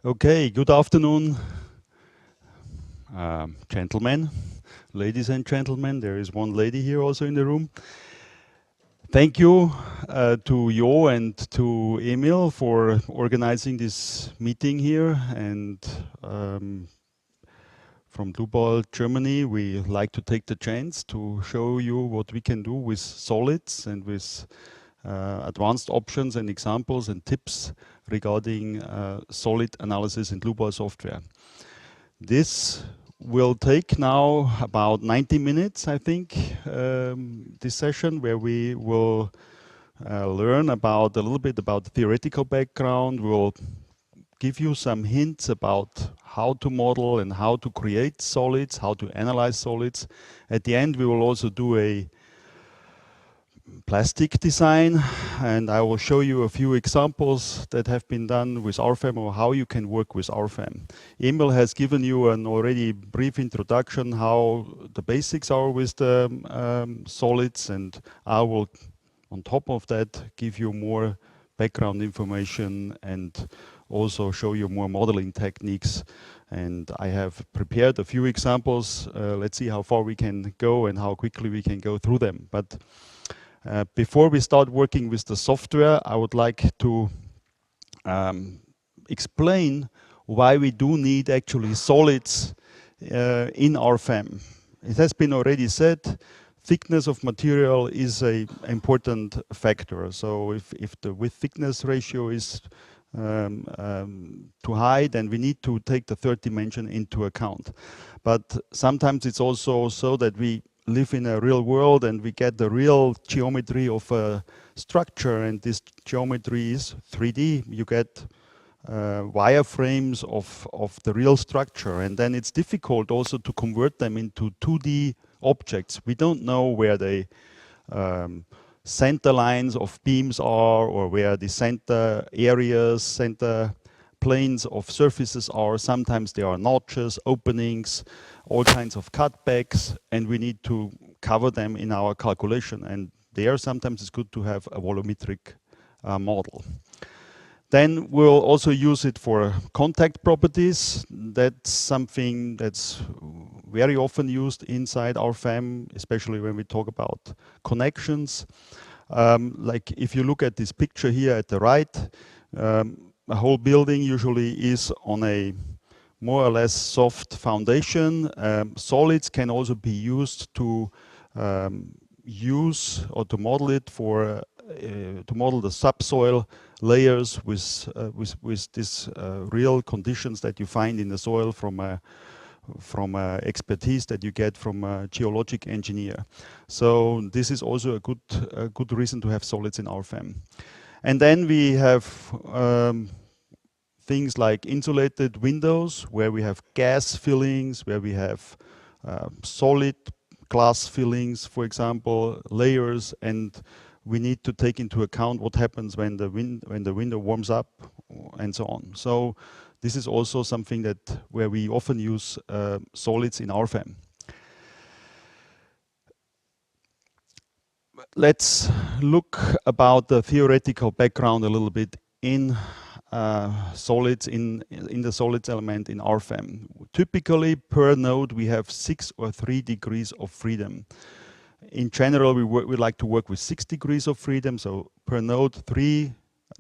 Okay, good afternoon, gentlemen, ladies and gentlemen. There is one lady here also in the room. Thank you to Jo and to Emil for organizing this meeting here. And from Dlubal, Germany, we like to take the chance to show you what we can do with solids and with advanced options and examples and tips regarding solid analysis in Dlubal Software. This will take now about 90 minutes, I think, this session, where we will learn about a little bit about the theoretical background. We'll give you some hints about how to model and how to create solids, how to analyze solids. At the end, we will also do a plastic design, and I will show you a few examples that have been done with RFEM or how you can work with RFEM. Emil has given you an already brief introduction how the basics are with the solids, and I will, on top of that, give you more background information and also show you more modeling techniques. And I have prepared a few examples. Let's see how far we can go and how quickly we can go through them. But before we start working with the software, I would like to explain why we do need actually solids in RFEM. It has been already said, thickness of material is an important factor. So if the width thickness ratio is too high, then we need to take the third dimension into account. But sometimes it's also so that we live in a real world and we get the real geometry of a structure, and this geometry is 3D. You get wireframes of the real structure, and then it's difficult also to convert them into 2D objects. We don't know where the center lines of beams are, or where the center areas, center planes of surfaces are. Sometimes there are notches, openings, all kinds of cutbacks, and we need to cover them in our calculation. And there sometimes it's good to have a volumetric model. Then we'll also use it for contact properties. That's something that's very often used inside RFEM, especially when we talk about connections. Like if you look at this picture here at the right, a whole building usually is on a more or less soft foundation. Solids can also be used to use or to model it for to model the subsoil layers with these real conditions that you find in the soil from expertise that you get from a geologic engineer. So this is also a good reason to have solids in RFEM. And then we have things like insulated windows, where we have gas fillings, where we have solid glass fillings, for example, layers, and we need to take into account what happens when the window warms up and so on. So this is also something where we often use solids in RFEM. Let's look about the theoretical background a little bit in solids in the solids element in RFEM. Typically per node we have 6 or 3 degrees of freedom. In general we like to work with 6 degrees of freedom, so per node 3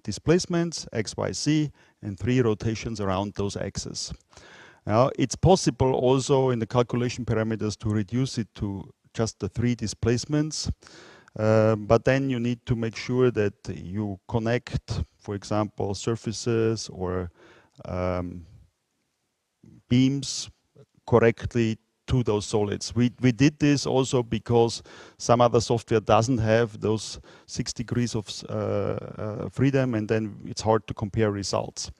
displacements, x, y, z, and 3 rotations around those axes. Now it's possible also in the calculation parameters to reduce it to just the 3 displacements. But then you need to make sure that you connect, for example, surfaces or beams correctly to those solids. We did this also because some other software doesn't have those 6 degrees of freedom, and then it's hard to compare results.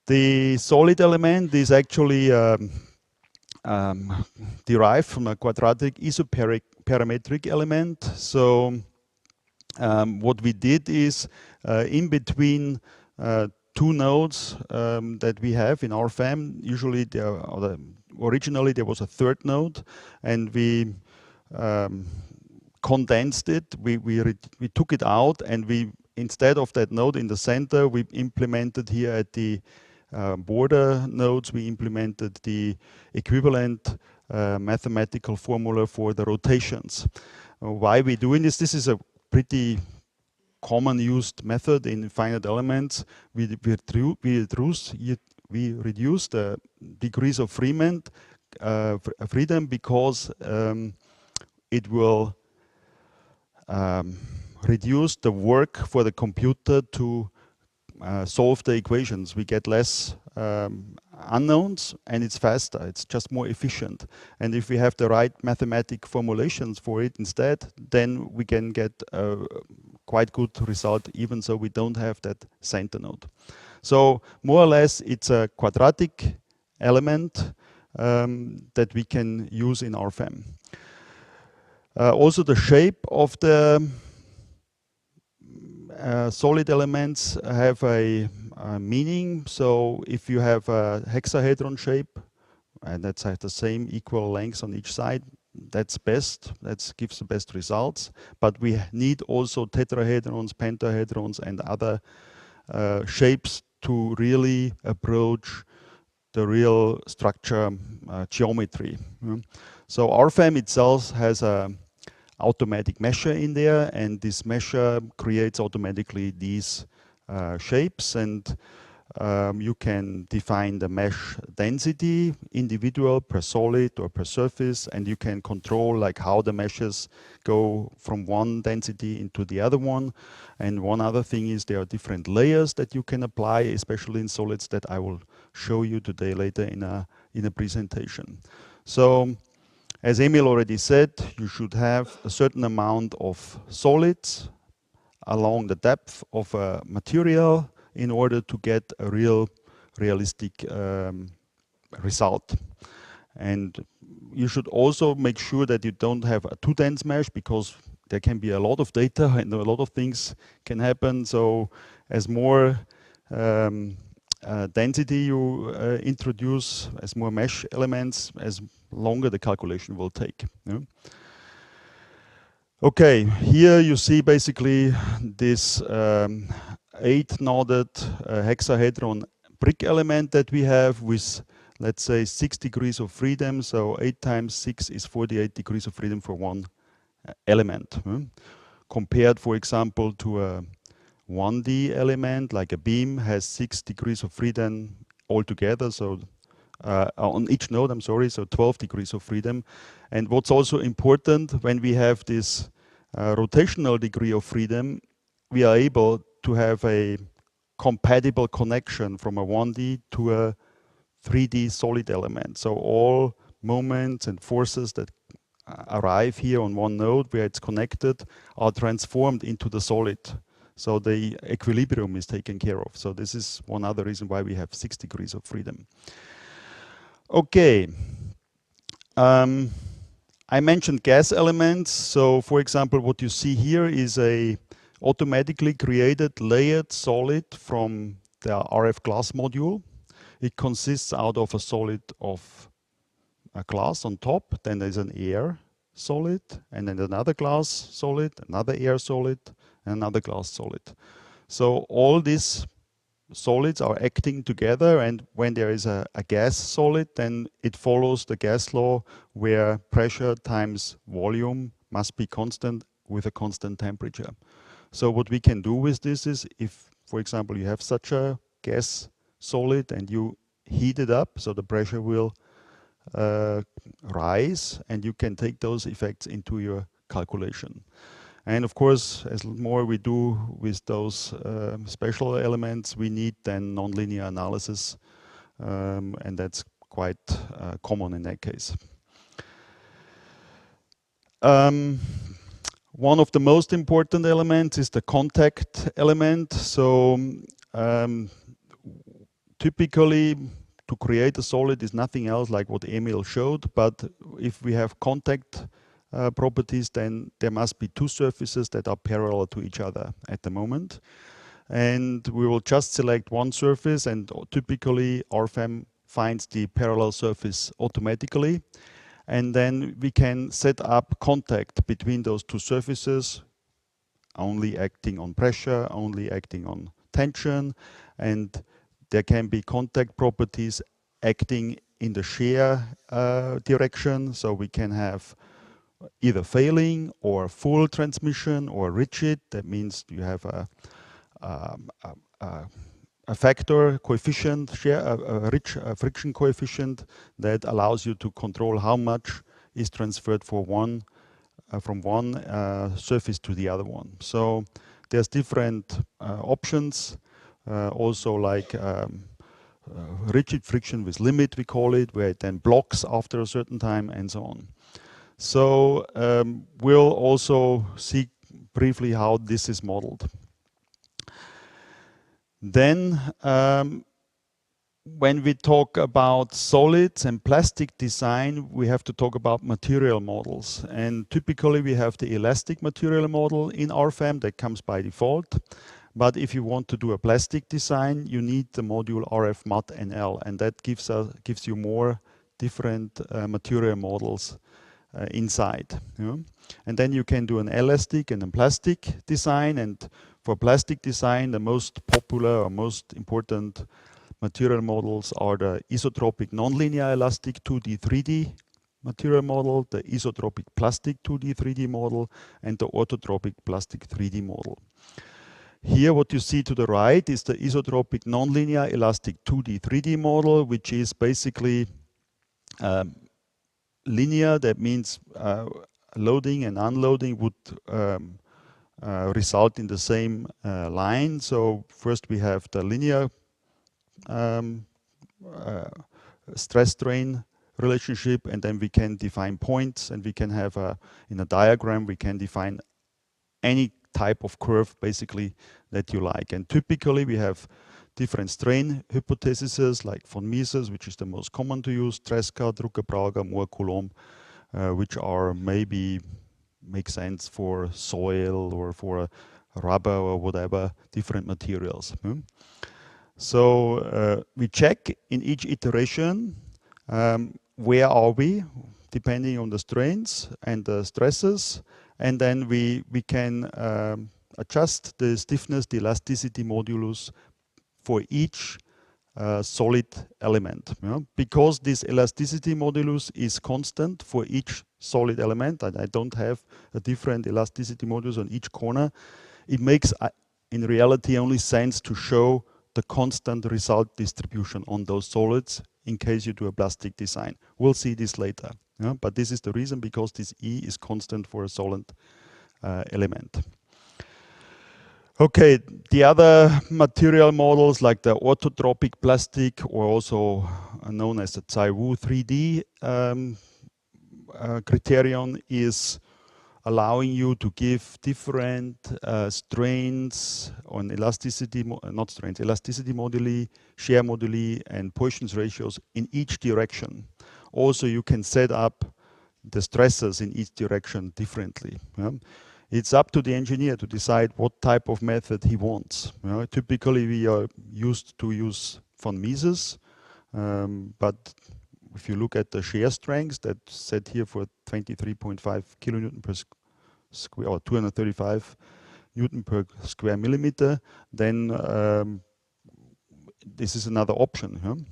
The solid element is actually derived from a quadratic isoparametric element. So what we did is in between 2 nodes that we have in RFEM, usually originally there was a 3rd node, and we condensed it. We took it out, and we, instead of that node in the center, we implemented here at the border nodes, we implemented the equivalent mathematical formula for the rotations. Why we're doing this? This is a pretty common used method in finite elements. We reduce the degrees of freedom because it will reduce the work for the computer to solve the equations. We get less unknowns and it's faster, it's just more efficient. And if we have the right mathematic formulations for it instead, then we can get a quite good result even so we don't have that center node. So more or less it's a quadratic element that we can use in RFEM. Also the shape of the solid elements have a meaning. So if you have a hexahedron shape, and that's the same equal lengths on each side, that's best, that gives the best results. But we need also tetrahedrons, pentahedrons, and other shapes to really approach the real structure geometry. So RFEM itself has a automatic mesher in there, and this mesher creates automatically these shapes, and you can define the mesh density, individual per solid or per surface, and you can control like how the meshes go from one density into the other one. And one other thing is there are different layers that you can apply, especially in solids, that I will show you today later in a presentation. So as Emil already said, you should have a certain amount of solids along the depth of a material in order to get a realistic result. And you should also make sure that you don't have a too dense mesh, because there can be a lot of data and a lot of things can happen. So as more density you introduce, as more mesh elements, as longer the calculation will take. Yeah? Okay, here you see basically this 8-noded hexahedron brick element that we have with, let's say, 6 degrees of freedom. So 8 times 6 is 48 degrees of freedom for one element. Compared, for example, to a 1D element, like a beam has 6 degrees of freedom altogether. So on each node, I'm sorry, so 12 degrees of freedom. And what's also important, when we have this rotational degree of freedom, we are able to have a compatible connection from a 1D to a 3D solid element. So all moments and forces that arrive here on one node where it's connected are transformed into the solid. So the equilibrium is taken care of. So this is one other reason why we have 6 degrees of freedom. Okay. I mentioned gas elements. So for example, what you see here is a automatically created layered solid from the RF glass module. It consists out of a solid of a glass on top, then there's an air solid, and then another glass solid, another air solid, and another glass solid. So all these solids are acting together, and when there is a gas solid, then it follows the gas law where pressure times volume must be constant with a constant temperature. So what we can do with this is, if, for example, you have such a gas solid and you heat it up, so the pressure will rise, and you can take those effects into your calculation. And of course, as more we do with those special elements, we need then nonlinear analysis, and that's quite common in that case. One of the most important elements is the contact element. So typically, to create a solid is nothing else like what Emil showed, but if we have contact properties, then there must be two surfaces that are parallel to each other at the moment. And we will just select one surface, and typically RFEM finds the parallel surface automatically. And then we can set up contact between those two surfaces, only acting on pressure, only acting on tension, and there can be contact properties acting in the shear direction, so we can have either failing or full transmission or rigid. That means you have a factor coefficient, a friction coefficient that allows you to control how much is transferred from one surface to the other one. So there's different options, also like rigid friction with limit, we call it, where it then blocks after a certain time and so on. So we'll also see briefly how this is modeled. Then when we talk about solids and plastic design, we have to talk about material models. And typically we have the elastic material model in RFEM that comes by default. But if you want to do a plastic design, you need the module RF Mat NL, and that gives you more different material models inside. And then you can do an elastic and a plastic design. And for plastic design, the most popular or most important material models are the isotropic nonlinear elastic 2D, 3D material model, the isotropic plastic 2D, 3D model, and the orthotropic plastic 3D model. Here what you see to the right is the isotropic nonlinear elastic 2D, 3D model, which is basically linear. That means loading and unloading would result in the same line. So first we have the linear stress-strain relationship, and then we can define points, and we can have in a diagram we can define any type of curve basically that you like. And typically we have different strain hypotheses like von Mises, which is the most common to use, Tresca, Drucker-Prager, Mohr-Coulomb, which are maybe make sense for soil or for rubber or whatever, different materials. So we check in each iteration where are we, depending on the strains and the stresses, and then we can adjust the stiffness, the elasticity modulus for each solid element. Because this elasticity modulus is constant for each solid element, and I don't have a different elasticity modulus on each corner, it makes in reality only sense to show the constant result distribution on those solids in case you do a plastic design. We'll see this later. But this is the reason, because this E is constant for a solid element. Okay, the other material models like the orthotropic plastic, or also known as the Tsai-Wu 3D criterion, is allowing you to give different strains on elasticity, elasticity moduli, shear moduli, and Poisson's ratios in each direction. Also, you can set up the stresses in each direction differently. It's up to the engineer to decide what type of method he wants. Typically, we are used to use von Mises, but if you look at the shear strengths that's set here for 23.5 kilonewton per square, or 235 Newton per square millimeter, then this is another option.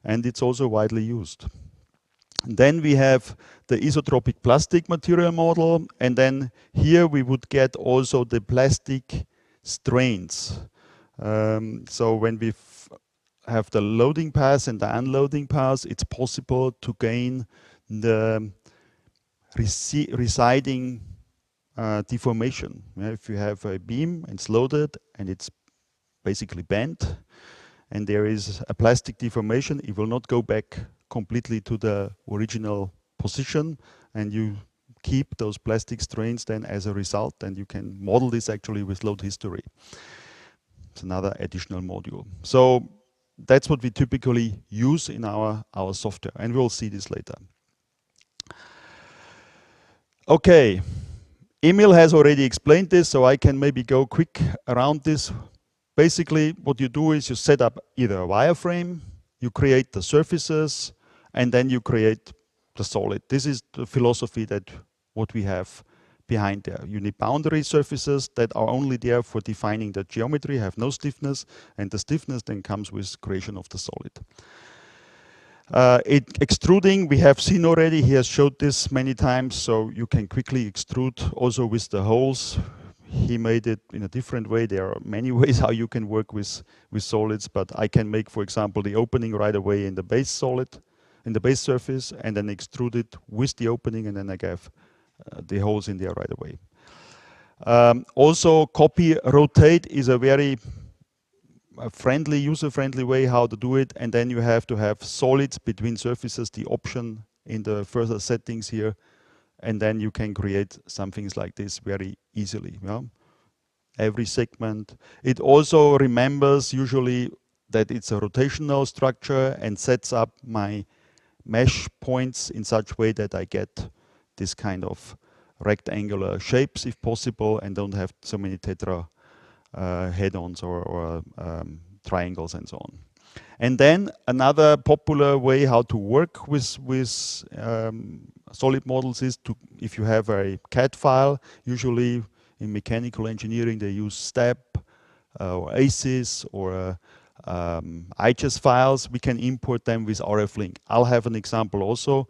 And it's also widely used. And then we have the isotropic plastic material model, and then here we would get also the plastic strains. So when we have the loading pass and the unloading pass, it's possible to gain the residing deformation. If you have a beam and it's loaded and it's basically bent, and there is a plastic deformation, it will not go back completely to the original position, and you keep those plastic strains then as a result, and you can model this actually with load history. It's another additional module. So that's what we typically use in our software, and we'll see this later. Okay, Emil has already explained this, so I can maybe go quick around this. Basically, what you do is you set up either a wireframe, you create the surfaces, and then you create the solid. This is the philosophy that what we have behind there. You need boundary surfaces that are only there for defining the geometry, have no stiffness, and the stiffness then comes with creation of the solid. Extruding, we have seen already, he has showed this many times, so you can quickly extrude also with the holes. He made it in a different way. There are many ways how you can work with solids, but I can make, for example, the opening right away in the base solid, in the base surface, and then extrude it with the opening, and then I have the holes in there right away. Also, copy rotate is a very friendly, user-friendly way how to do it, and then you have to have solids between surfaces, the option in the further settings here, and then you can create some things like this very easily. Yeah? Every segment. It also remembers usually that it's a rotational structure and sets up my mesh points in such way that I get this kind of rectangular shapes if possible and don't have so many tetra head-ons or triangles and so on. And then another popular way how to work with solid models is to, if you have a CAD file, usually in mechanical engineering they use STEP or ACES or IGES files. We can import them with RFLink. I'll have an example also.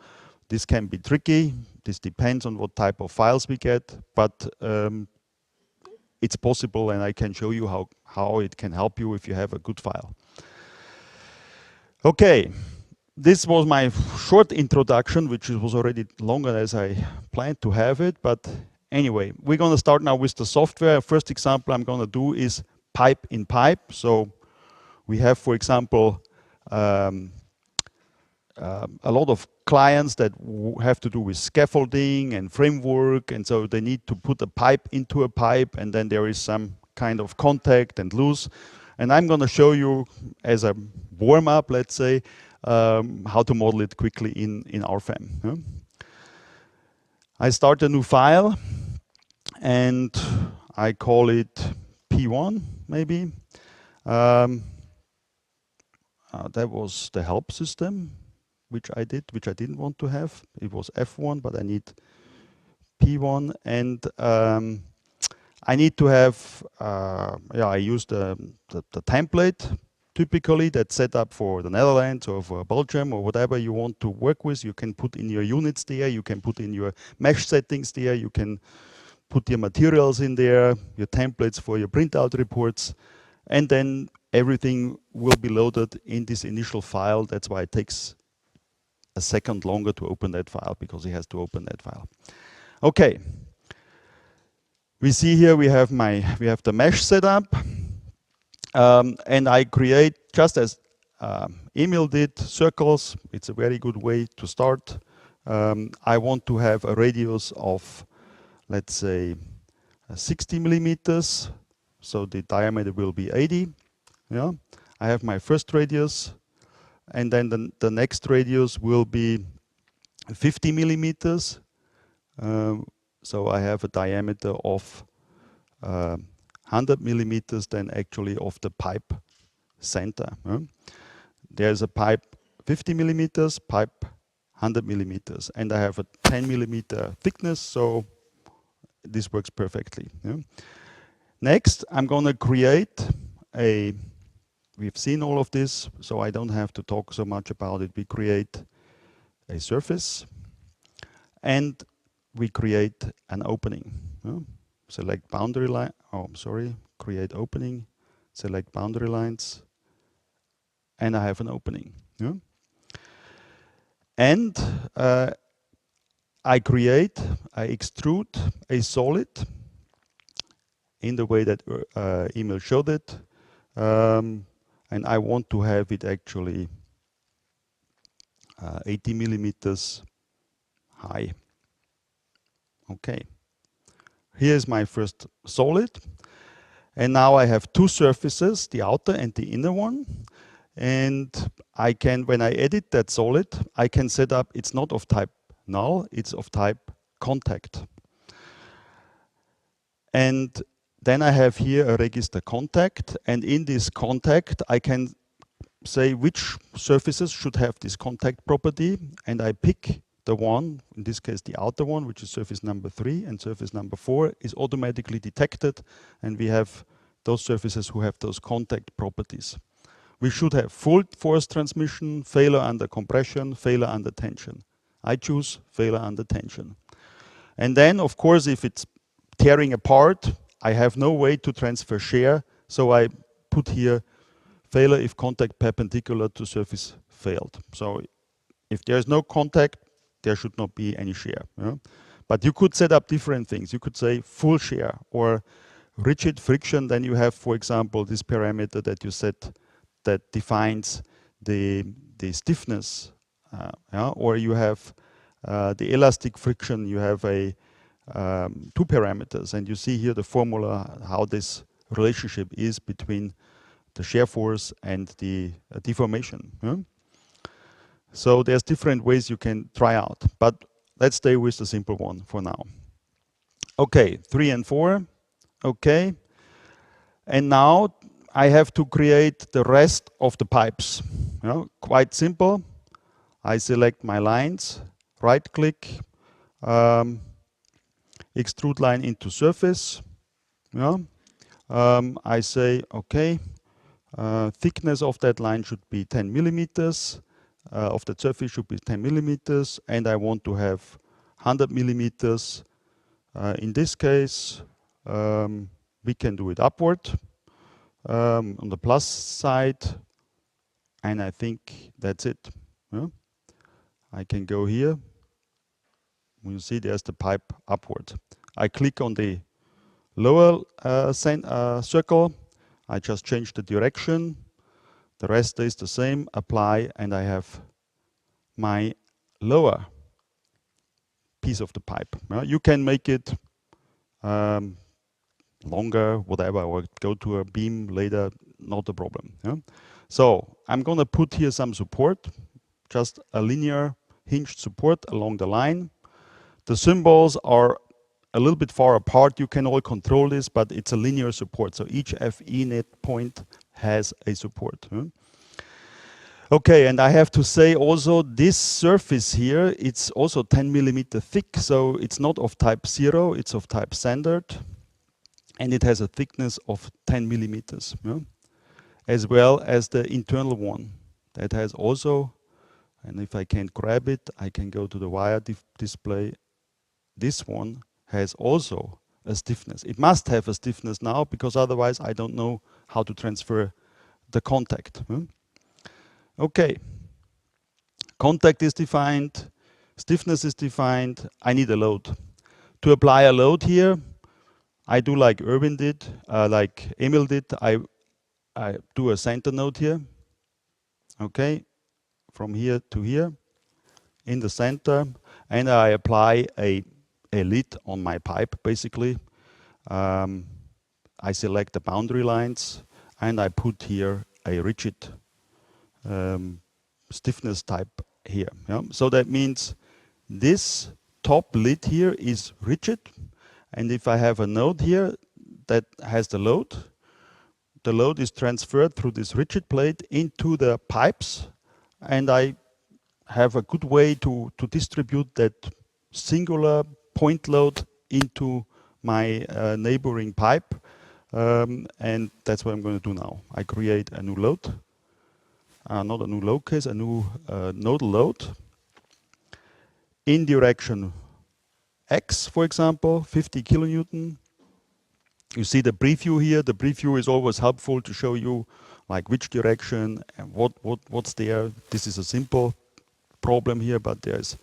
This can be tricky. This depends on what type of files we get, but it's possible, and I can show you how it can help you if you have a good file. Okay, this was my short introduction, which was already longer as I planned to have it, but anyway, we're going to start now with the software. First example I'm going to do is pipe in pipe. So we have, for example, a lot of clients that have to do with scaffolding and framework, and so they need to put a pipe into a pipe, and then there is some kind of contact and loose. And I'm going to show you as a warm-up, let's say, how to model it quickly in RFEM. Yeah? I start a new file, and I call it P1, maybe. That was the help system, which I didn't want to have. It was F1, but I need P1, and I need to have, I use the template typically that's set up for the Netherlands or for Belgium or whatever you want to work with. You can put in your units there, you can put in your mesh settings there, you can put your materials in there, your templates for your printout reports, and then everything will be loaded in this initial file. That's why it takes a second longer to open that file, because it has to open that file. Okay. We see here we have the mesh setup, and I create, just as Emil did, circles. It's a very good way to start. I want to have a radius of, let's say, 60 millimeters. So the diameter will be 80. Yeah, I have my first radius, and then the next radius will be 50 millimeters. So I have a diameter of 100 millimeters then actually of the pipe center. There's a pipe 50 millimeters, pipe 100 millimeters, and I have a 10 millimeter thickness, so this works perfectly. Yeah. Next, I'm going to create we've seen all of this, so I don't have to talk so much about it. We create a surface, and we create an opening. Select boundary line, create opening, select boundary lines, and I have an opening. Yeah? And I extrude a solid in the way that Emil showed it, and I want to have it actually 80 millimeters high. Okay. Here's my first solid, and now I have two surfaces, the outer and the inner one, and I can, when I edit that solid, I can set up, it's not of type null, it's of type contact. And then I have here a register contact, and in this contact I can say which surfaces should have this contact property, and I pick the one, in this case the outer one, which is surface number 3, and surface number 4 is automatically detected, and we have those surfaces who have those contact properties. We should have full force transmission, failure under compression, failure under tension. I choose failure under tension. And then, of course, if it's tearing apart, I have no way to transfer shear, so I put here failure if contact perpendicular to surface failed. So if there's no contact, there should not be any shear. Yeah? But you could set up different things. You could say full shear or rigid friction. Then you have, for example, this parameter that you set that defines the stiffness. Yeah? Or you have the elastic friction. You have a 2 parameters. And you see here the formula, how this relationship is between the shear force and the deformation. Yeah? So there's different ways you can try out, but let's stay with the simple one for now. Okay, 3 and 4, okay. And now I have to create the rest of the pipes. You know, quite simple. I select my lines, right click, extrude line into surface. Yeah. I say, okay, thickness of that line should be 10 millimeters. Of the surface should be 10 millimeters, and I want to have 100 millimeters. In this case, we can do it upward on the plus side, and I think that's it. Yeah? I can go here. You see there's the pipe upward. I click on the lower circle. I just change the direction. The rest stays the same, apply, and I have my lower piece of the pipe. You can make it longer, whatever, or go to a beam later, not a problem. Yeah? So I'm going to put here some support, just a linear hinged support along the line. The symbols are a little bit far apart. You can all control this, but it's a linear support. So each FE net point has a support. Yeah? Okay, and I have to say also this surface here, it's also 10 millimeter thick, so it's not of type 0, it's of type standard, and it has a thickness of 10 millimeters, yeah? As well as the internal one that has also, and if I can't grab it, I can go to the wire display. This one has also a stiffness. It must have a stiffness now, because otherwise I don't know how to transfer the contact. Yeah? Okay, contact is defined, stiffness is defined, I need a load. To apply a load here, I do like Erwin did, like Emil did, I do a center node here, okay, from here to here, in the center, and I apply a lid on my pipe, basically. I select the boundary lines, and I put here a rigid stiffness type here. Yeah? So that means this top lid here is rigid, and if I have a node here that has the load is transferred through this rigid plate into the pipes, and I have a good way to distribute that singular point load into my neighboring pipe, and that's what I'm going to do now. I create a new load. Not a new load case, a new nodal load in direction X, for example, 50 kilonewton. You see the preview here. The preview is always helpful to show you like which direction and what's there. This is a simple problem here, but there's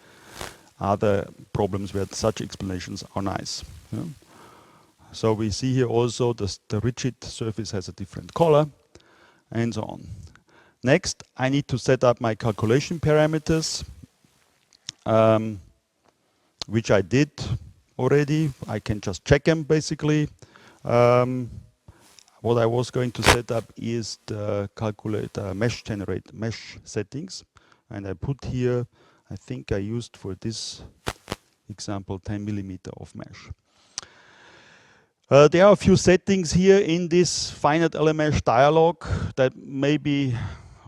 other problems where such explanations are nice. Yeah? So we see here also the rigid surface has a different color and so on. Next, I need to set up my calculation parameters, which I did already. I can just check them, basically. What I was going to set up is the mesh settings. And I put here, I think I used for this example 10 millimeter of mesh. There are a few settings here in this finite element mesh dialog that maybe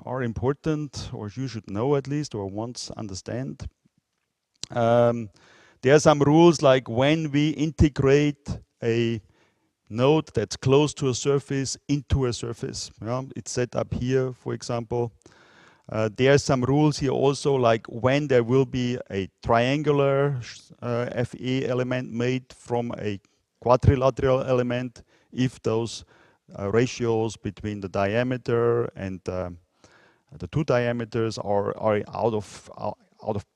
are important, or you should know at least, or once understand. There are some rules like when we integrate a node that's close to a surface into a surface. It's set up here, for example. There are some rules here also, like when there will be a triangular FE element made from a quadrilateral element, if those ratios between the diameter and the two diameters are out of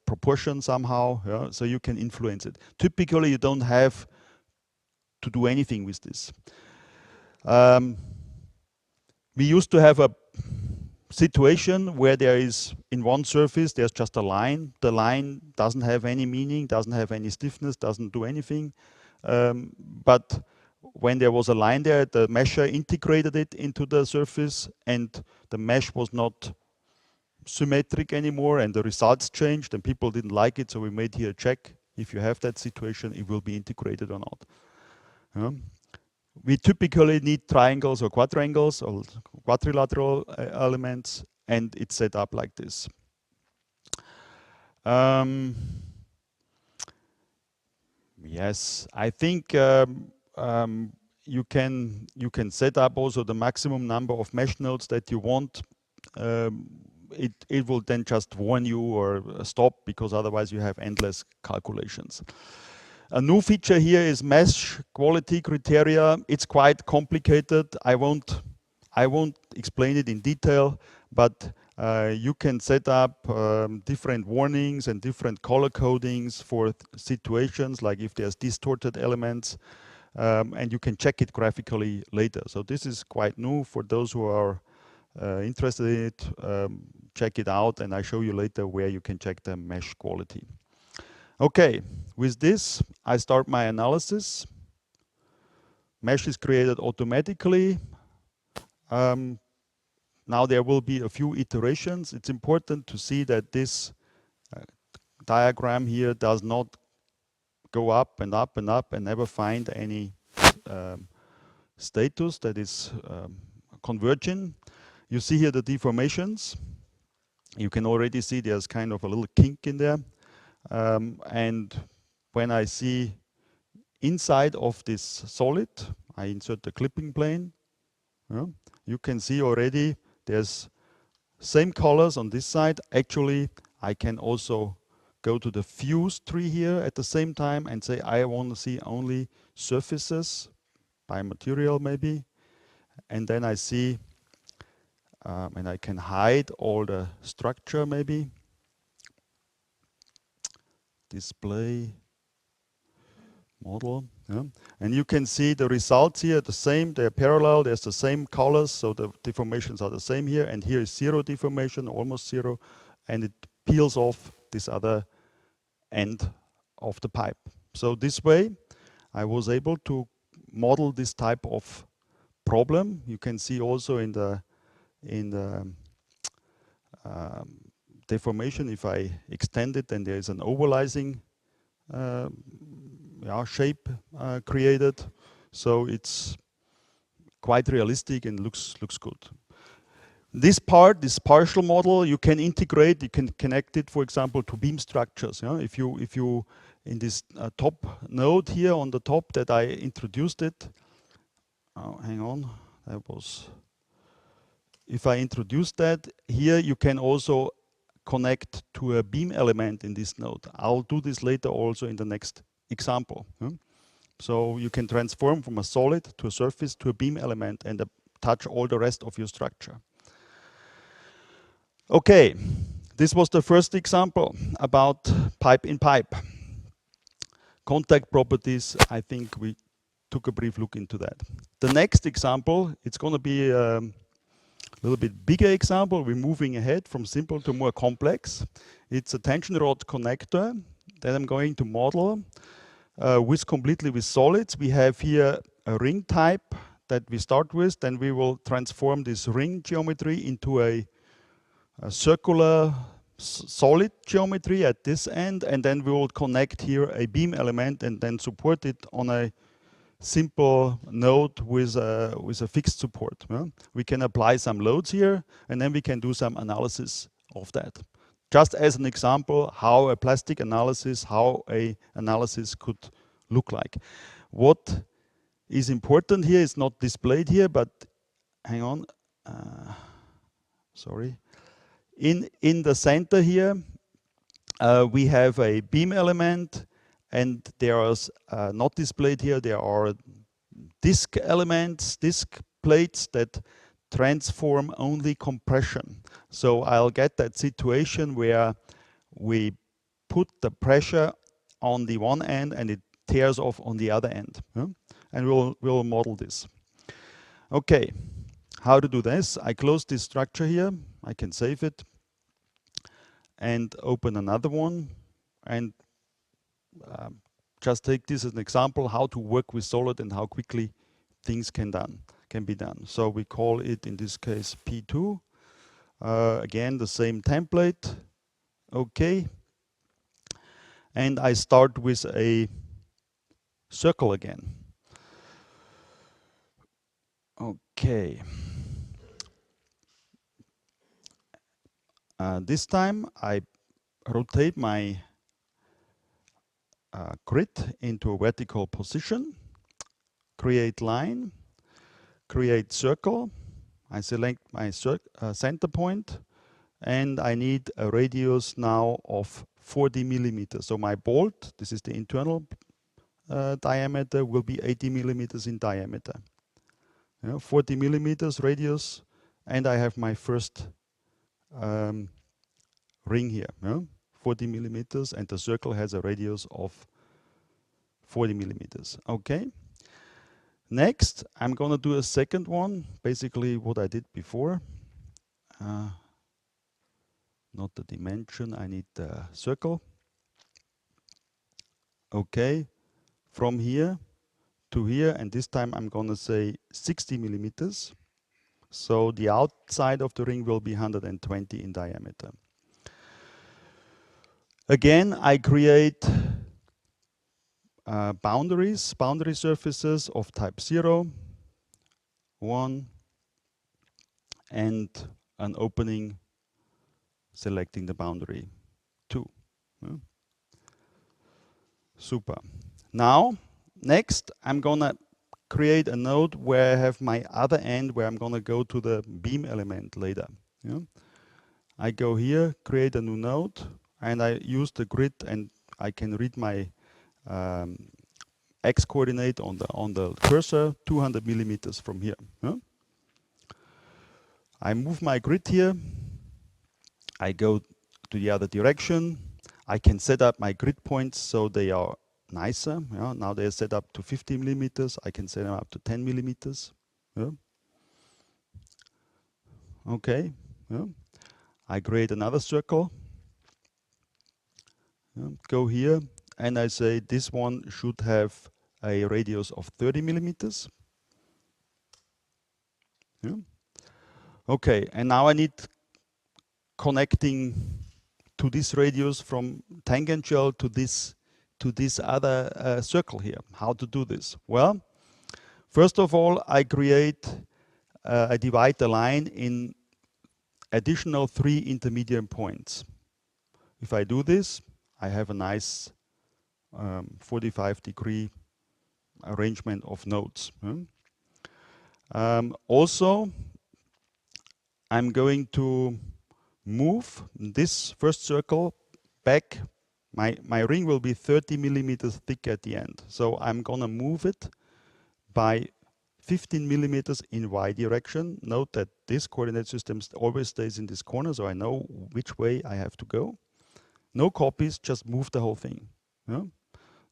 proportion somehow, yeah? So you can influence it. Typically, you don't have to do anything with this. We used to have a situation where there is, in one surface, there's just a line. The line doesn't have any meaning, doesn't have any stiffness, doesn't do anything. But when there was a line there, the mesher integrated it into the surface, and the mesh was not symmetric anymore, and the results changed, and people didn't like it, so we made here a check. If you have that situation, it will be integrated or not. We typically need triangles or quadrangles or quadrilateral elements, and it's set up like this. Yes, I think you can set up also the maximum number of mesh nodes that you want. It will then just warn you or stop, because otherwise you have endless calculations. A new feature here is mesh quality criteria. It's quite complicated. I won't explain it in detail, but you can set up different warnings and different color codings for situations like if there's distorted elements, and you can check it graphically later. So this is quite new for those who are interested in it. Check it out, and I show you later where you can check the mesh quality. Okay, with this, I start my analysis. Mesh is created automatically. Now there will be a few iterations. It's important to see that this diagram here does not go up and up and up and never find any status that is converging. You see here the deformations. You can already see there's kind of a little kink in there. And when I see inside of this solid, I insert the clipping plane. You can see already there's same colors on this side. Actually, I can also go to the fuse tree here at the same time and say I want to see only surfaces by material maybe. And then I see, and I can hide all the structure maybe. Display model, yeah. And you can see the results here, the same, they're parallel, there's the same colors, so the deformations are the same here, and here is zero deformation, almost zero, and it peels off this other end of the pipe. So this way, I was able to model this type of problem. You can see also in the deformation, if I extend it, then there is an overlying shape created. So it's quite realistic and looks good. This part, this partial model, you can integrate. You can connect it, for example, to beam structures. If you in this top node here on the top that I introduced it. Oh, hang on, that was. If I introduce that here, you can also connect to a beam element in this node. I'll do this later also in the next example. So you can transform from a solid to a surface to a beam element and touch all the rest of your structure. Okay, this was the first example about pipe in pipe. Contact properties, I think we took a brief look into that. The next example, it's going to be a little bit bigger example. We're moving ahead from simple to more complex. It's a tension rod connector that I'm going to model completely with solids. We have here a ring type that we start with. Then we will transform this ring geometry into a circular solid geometry at this end, and then we will connect here a beam element and then support it on a simple node with a fixed support. We can apply some loads here, and then we can do some analysis of that. just as an example, how a plastic analysis, how a analysis could look like. What is important here is not displayed here, but hang on, sorry. In the center here, we have a beam element, and there are not displayed here, there are disk elements, disk plates that transform only compression. So I'll get that situation where we put the pressure on the one end and it tears off on the other end. And we'll model this. Okay, how to do this? I close this structure here. I can save it and open another one, and just take this as an example how to work with solid and how quickly things can be done. So we call it in this case P2. Again, the same template. Okay. And I start with a circle again. Okay. This time I rotate my grid into a vertical position, create line, create circle. I select my center point, and I need a radius now of 40 millimeters. So my bolt, this is the internal diameter, will be 80 millimeters in diameter. 40 millimeters radius, and I have my first ring here. 40 millimeters, and the circle has a radius of 40 millimeters. Okay. Next, I'm going to do a second one, basically what I did before. Not the dimension, I need the circle. Okay, from here to here, and this time I'm going to say 60 millimeters. So the outside of the ring will be 120 in diameter. Again, I create boundary surfaces of type 0, 1, and an opening selecting the boundary 2. Super. Now, next, I'm going to create a node where I have my other end where I'm going to go to the beam element later. I go here, create a new node, and I use the grid, and I can read my x coordinate on the cursor 200 millimeters from here. I move my grid here. I go to the other direction. I can set up my grid points so they are nicer. Now they're set up to 50 millimeters. I can set them up to 10 millimeters. Okay. I create another circle. Go here, and I say this one should have a radius of 30 millimeters. Okay, and now I need connecting to this radius from tangential to this other circle here. How to do this? Well, first of all, I divide the line in additional 3 intermediate points. If I do this, I have a nice 45-degree arrangement of nodes. Also, I'm going to move this first circle back. My ring will be 30 millimeters thick at the end. So I'm going to move it by 15 millimeters in y direction. Note that this coordinate system always stays in this corner, so I know which way I have to go. No copies, just move the whole thing.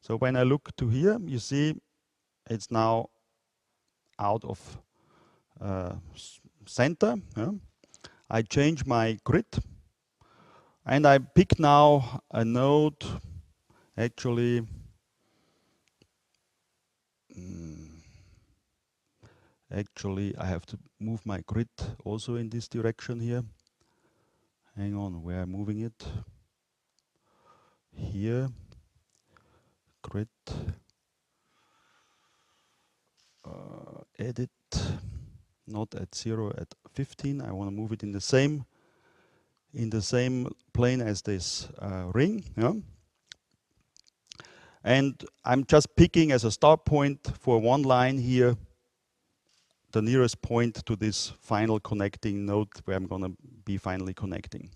So when I look to here, you see it's now out of center. I change my grid, and I pick now a node. Actually, I have to move my grid also in this direction here. Hang on, where I'm moving it. Here, grid, edit, not at 0, at 15. I want to move it in the same in the same plane as this ring. Yeah? And I'm just picking as a start point for one line here the nearest point to this final connecting node where I'm going to be finally connecting.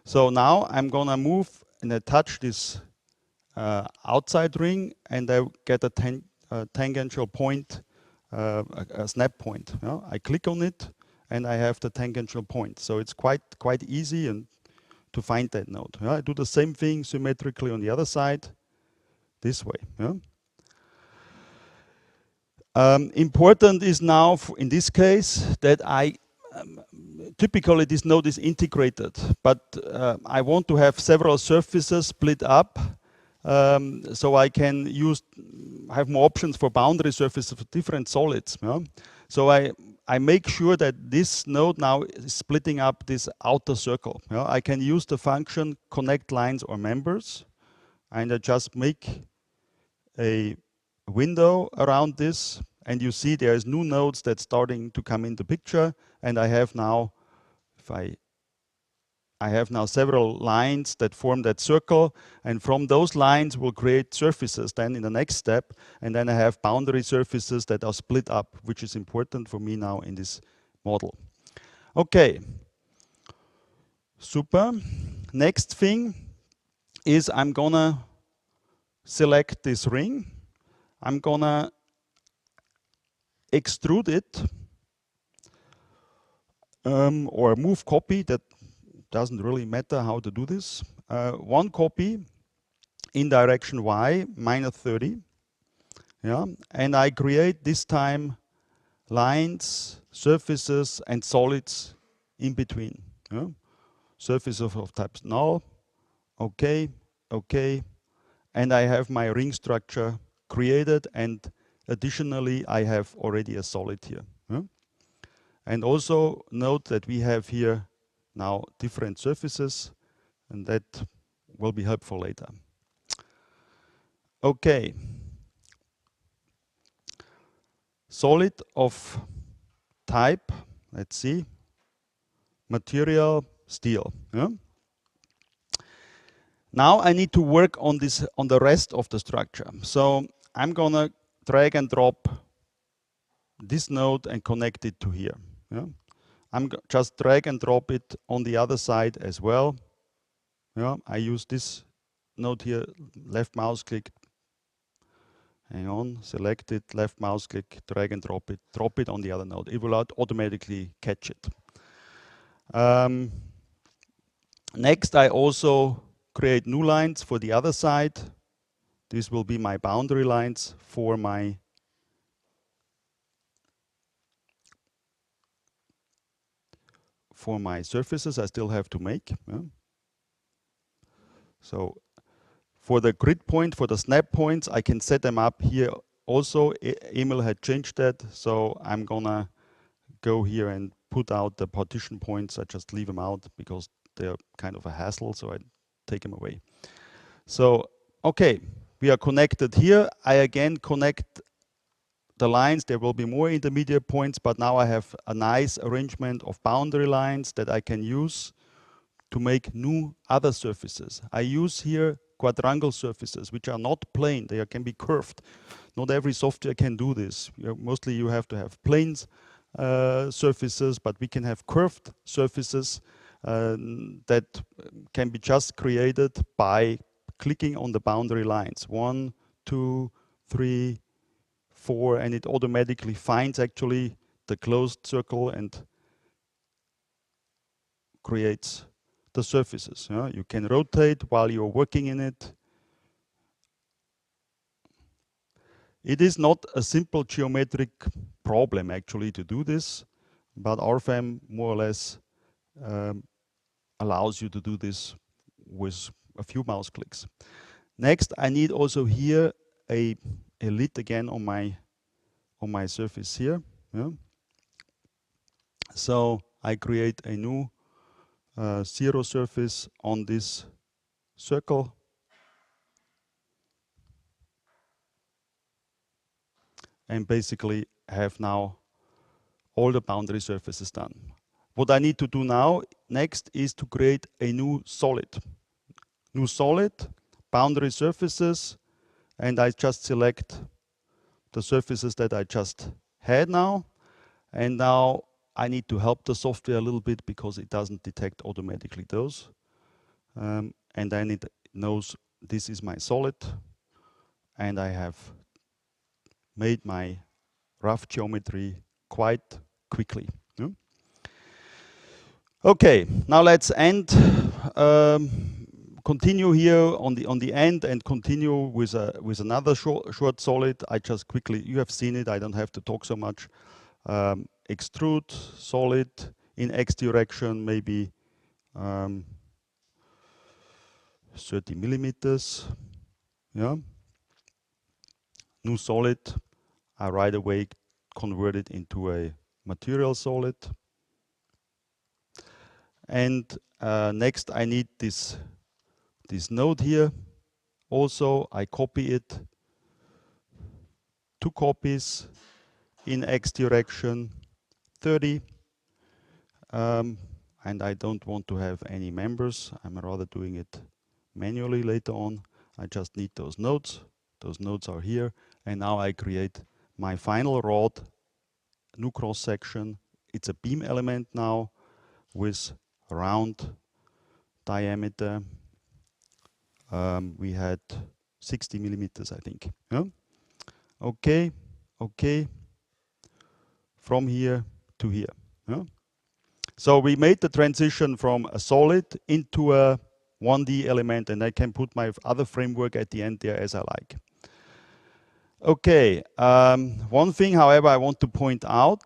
So now I'm going to move and I touch this outside ring and I get a tangential point, a snap point. You know? I click on it and I have the tangential point. So it's quite easy and to find that node. Yeah? I do the same thing symmetrically on the other side, this way. Yeah? Important is now, in this case, that typically this node is integrated, but I want to have several surfaces split up, so I can have more options for boundary surfaces for different solids. Yeah? So I make sure that this node now is splitting up this outer circle. Yeah? I can use the function connect lines or members, and I just make a window around this, and you see there's new nodes that's starting to come in the picture, and I have now, I have now several lines that form that circle, and from those lines we'll create surfaces then in the next step, and then I have boundary surfaces that are split up, which is important for me now in this model. Okay, super. Next thing is I'm gonna select this ring. I'm gonna extrude it or move copy. That doesn't really matter how to do this. One copy in direction y, -30. Yeah, and I create this time lines, surfaces, and solids in between. Yeah? Surface of types null, okay, okay, and I have my ring structure created, and additionally I have already a solid here. Yeah? And also note that we have here now different surfaces, and that will be helpful later. Okay. Solid of type, let's see, material, steel. Yeah? Now I need to work on this, on the rest of the structure. So I'm gonna drag and drop this node and connect it to here. Yeah? I'm just drag and drop it on the other side as well. Yeah? I use this node here, left mouse click, hang on, select it, left mouse click, drag and drop it on the other node. It will automatically catch it. Next, I also create new lines for the other side. This will be my boundary lines for my surfaces I still have to make. Yeah. So for the grid point, for the snap points, I can set them up here also. Emil had changed that, so I'm gonna go here and put out the partition points. I just leave them out because they're kind of a hassle, so I take them away. So, okay, we are connected here. I again connect the lines. There will be more intermediate points, but now I have a nice arrangement of boundary lines that I can use to make new other surfaces. I use here quadrangle surfaces, which are not plane. They can be curved. Not every software can do this. Mostly you have to have planes surfaces, but we can have curved surfaces that can be just created by clicking on the boundary lines. 1, 2, 3, 4, and it automatically finds actually the closed circle and creates the surfaces. Yeah? You can rotate while you're working in it. It is not a simple geometric problem actually to do this, but RFEM more or less allows you to do this with a few mouse clicks. Next, I need also here a lid again on my surface here. Yeah? So I create a new zero surface on this circle. And basically have now all the boundary surfaces done. what I need to do now next is to create a new solid. New solid, boundary surfaces, and I just select the surfaces that I just had now. And now I need to help the software a little bit because it doesn't detect automatically those. And then it knows this is my solid, and I have made my rough geometry quite quickly. Yeah? Okay, now let's continue here on the end and continue with another short solid. I just quickly, you have seen it, I don't have to talk so much. Extrude solid in X direction, maybe 30 millimeters. Yeah. New solid, I right away convert it into a material solid. And next I need this node here. Also, I copy it, 2 copies in X direction, 30. And I don't want to have any members. I'm rather doing it manually later on. I just need those nodes. Those nodes are here. And now I create my final rod, new cross section. It's a beam element now with round diameter. We had 60 millimeters, I think. Yeah? Okay, okay. From here to here. Yeah? So we made the transition from a solid into a 1D element, and I can put my other framework at the end there as I like. Okay, one thing, however, I want to point out.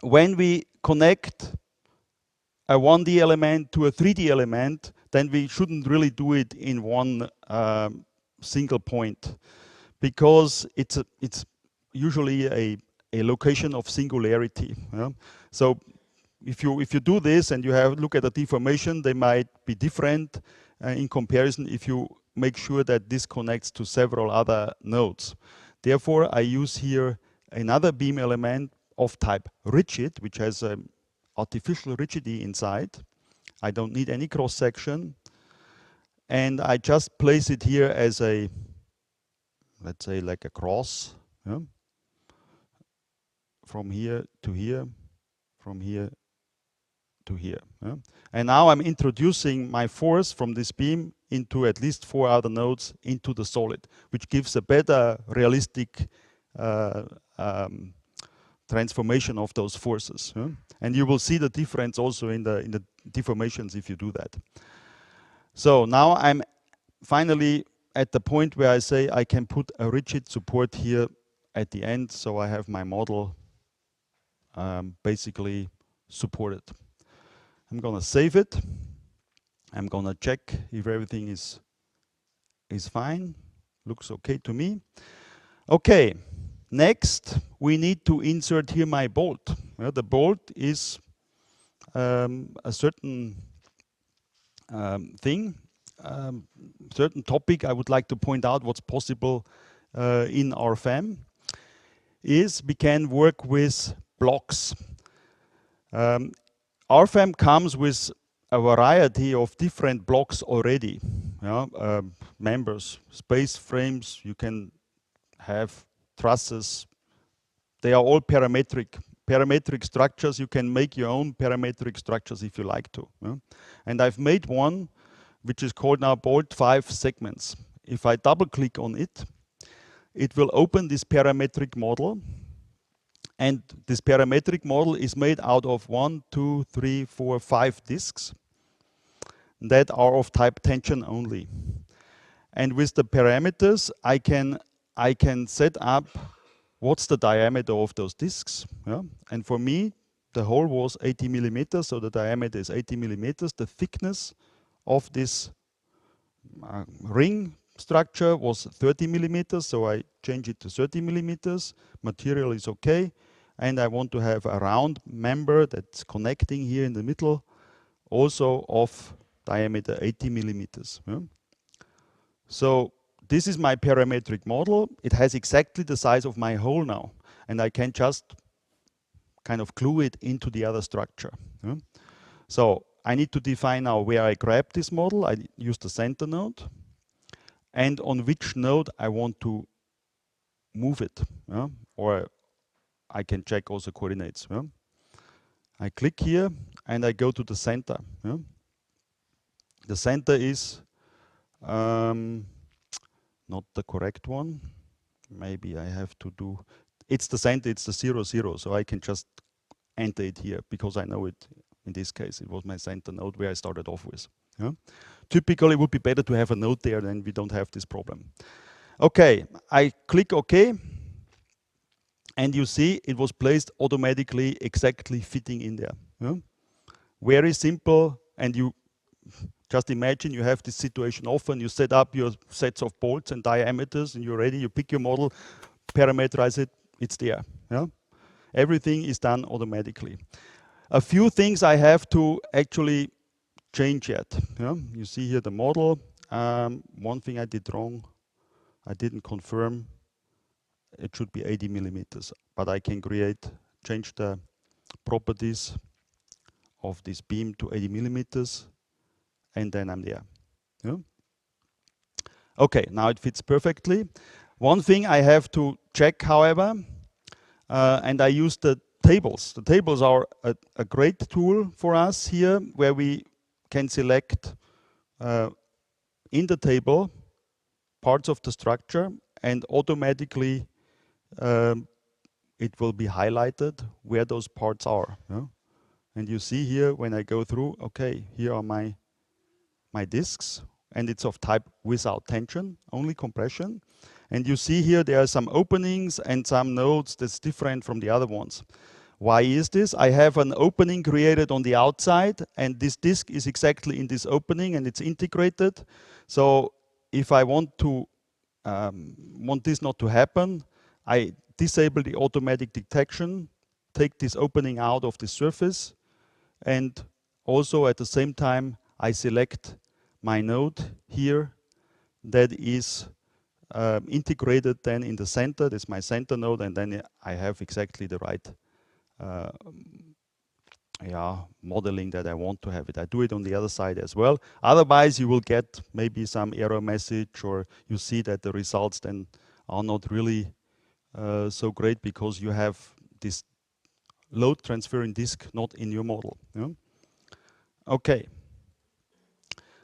When we connect a 1D element to a 3D element, then we shouldn't really do it in one single point, because it's usually a location of singularity. Yeah? So if you do this and you look at the deformation, they might be different in comparison if you make sure that this connects to several other nodes. Therefore, I use here another beam element of type rigid, which has artificial rigidity inside. I don't need any cross section, and I just place it here as a, let's say, like a cross. Yeah? From here to here, from here to here. Yeah? And now I'm introducing my force from this beam into at least 4 other nodes into the solid, which gives a better realistic transformation of those forces. Yeah? And you will see the difference also in the deformations if you do that. So now I'm finally at the point where I say I can put a rigid support here at the end, so I have my model basically supported. I'm gonna save it. I'm gonna check if everything is fine. Looks okay to me. Okay, next we need to insert here my bolt. Well, the bolt is a certain thing, certain topic I would like to point out what's possible in RFEM is we can work with blocks. RFEM comes with a variety of different blocks already. Yeah? Members, space frames, you can have trusses. They are all parametric. Parametric structures, you can make your own parametric structures if you like to. Yeah? And I've made one which is called now bolt 5 segments. If I double click on it, it will open this parametric model. And this parametric model is made out of 1, 2, 3, 4, 5 disks that are of type tension only. And with the parameters, I can set up what's the diameter of those disks. Yeah? And for me, the hole was 80 millimeters, so the diameter is 80 millimeters. The thickness of this ring structure was 30 millimeters, so I change it to 30 millimeters. Material is okay. And I want to have a round member that's connecting here in the middle, also of diameter 80 millimeters. Yeah? So this is my parametric model. It has exactly the size of my hole now. And I can just kind of glue it into the other structure. So I need to define now where I grab this model. I use the center node, and on which node I want to move it, or I can check also coordinates. I click here and I go to the center. The center is not the correct one. Maybe I have to do, it's the center, it's the 0, 0, so I can just enter it here because I know it. In this case, it was my center node where I started off with. Typically, it would be better to have a node there, then we don't have this problem. Okay, I click OK, and you see it was placed automatically, exactly fitting in there. Very simple, and you just imagine you have this situation often. You set up your sets of bolts and diameters, and you're ready. You pick your model, parameterize it, it's there. Everything is done automatically. A few things I have to actually change yet. You see here the model. One thing I did wrong, I didn't confirm. It should be 80 millimeters, but I can change the properties of this beam to 80 millimeters, and then I'm there. Okay, now it fits perfectly. One thing I have to check, however, and I use the tables. The tables are a great tool for us here, where we can select in the table parts of the structure, and automatically it will be highlighted where those parts are. And you see here when I go through, okay, here are my discs, and it's of type without tension, only compression. And you see here there are some openings and some nodes that's different from the other ones. Why is this? I have an opening created on the outside, and this disc is exactly in this opening, and it's integrated. So if I want this not to happen, I disable the automatic detection, take this opening out of the surface, and also at the same time I select my node here that is integrated then in the center. That's my center node, and then I have exactly the right modeling that I want to have it. I do it on the other side as well. Otherwise, you will get maybe some error message, or you see that the results then are not really so great because you have this load transferring disk not in your model. Okay.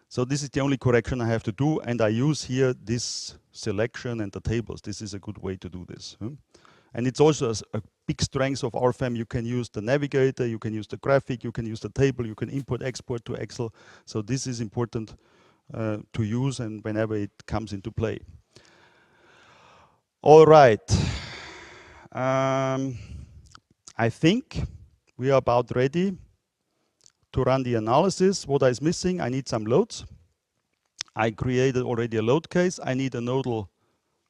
So this is the only correction I have to do, and I use here this selection and the tables. This is a good way to do this. And it's also a big strength of RFEM. You can use the navigator, you can use the graphic, you can use the table, you can import, export to Excel. So this is important to use, and whenever it comes into play. All right. I think we are about ready to run the analysis. What is missing? I need some loads. I created already a load case. I need a nodal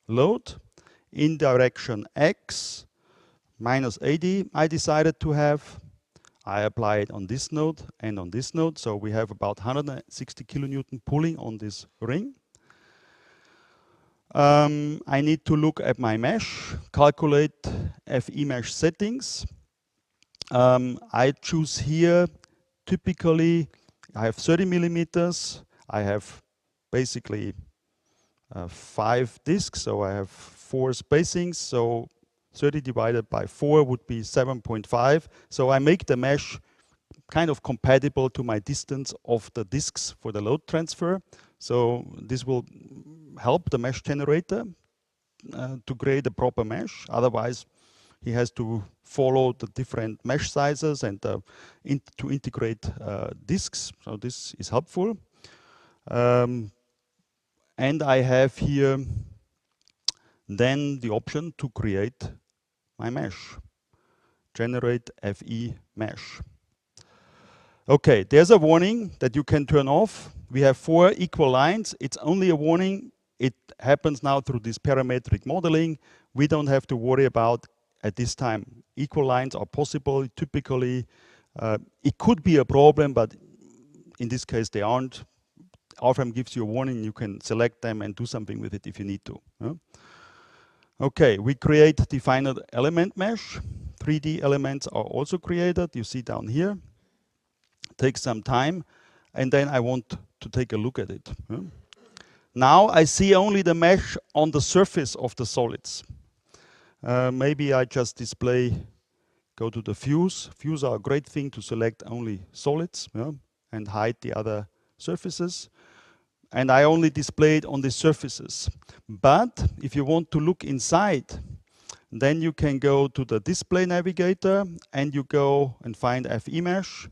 load in direction X, minus 80 I decided to have. I apply it on this node and on this node. So we have about 160 kilonewton pulling on this ring. I need to look at my mesh, calculate FE mesh settings. I choose here, typically, I have 30 millimeters. I have basically 5 discs, so I have 4 spacings. So 30 divided by 4 would be 7.5. So I make the mesh kind of compatible to my distance of the discs for the load transfer. So this will help the mesh generator to create a proper mesh. Otherwise, he has to follow the different mesh sizes and to integrate disks. So this is helpful. And I have here then the option to create my mesh, generate FE mesh. Okay, there's a warning that you can turn off. We have 4 equal lines. It's only a warning. It happens now through this parametric modeling. We don't have to worry about at this time. Equal lines are possible. Typically, it could be a problem, but in this case, they aren't. RFEM gives you a warning. You can select them and do something with it if you need to. Okay, we create the final element mesh 3D elements are also created. You see down here. Takes some time, and then I want to take a look at it. Now I see only the mesh on the surface of the solids. Maybe I just go to the views. Views are a great thing to select only solids, and hide the other surfaces. And I only display it on the surfaces. But if you want to look inside, then you can go to the display navigator and you go and find FE mesh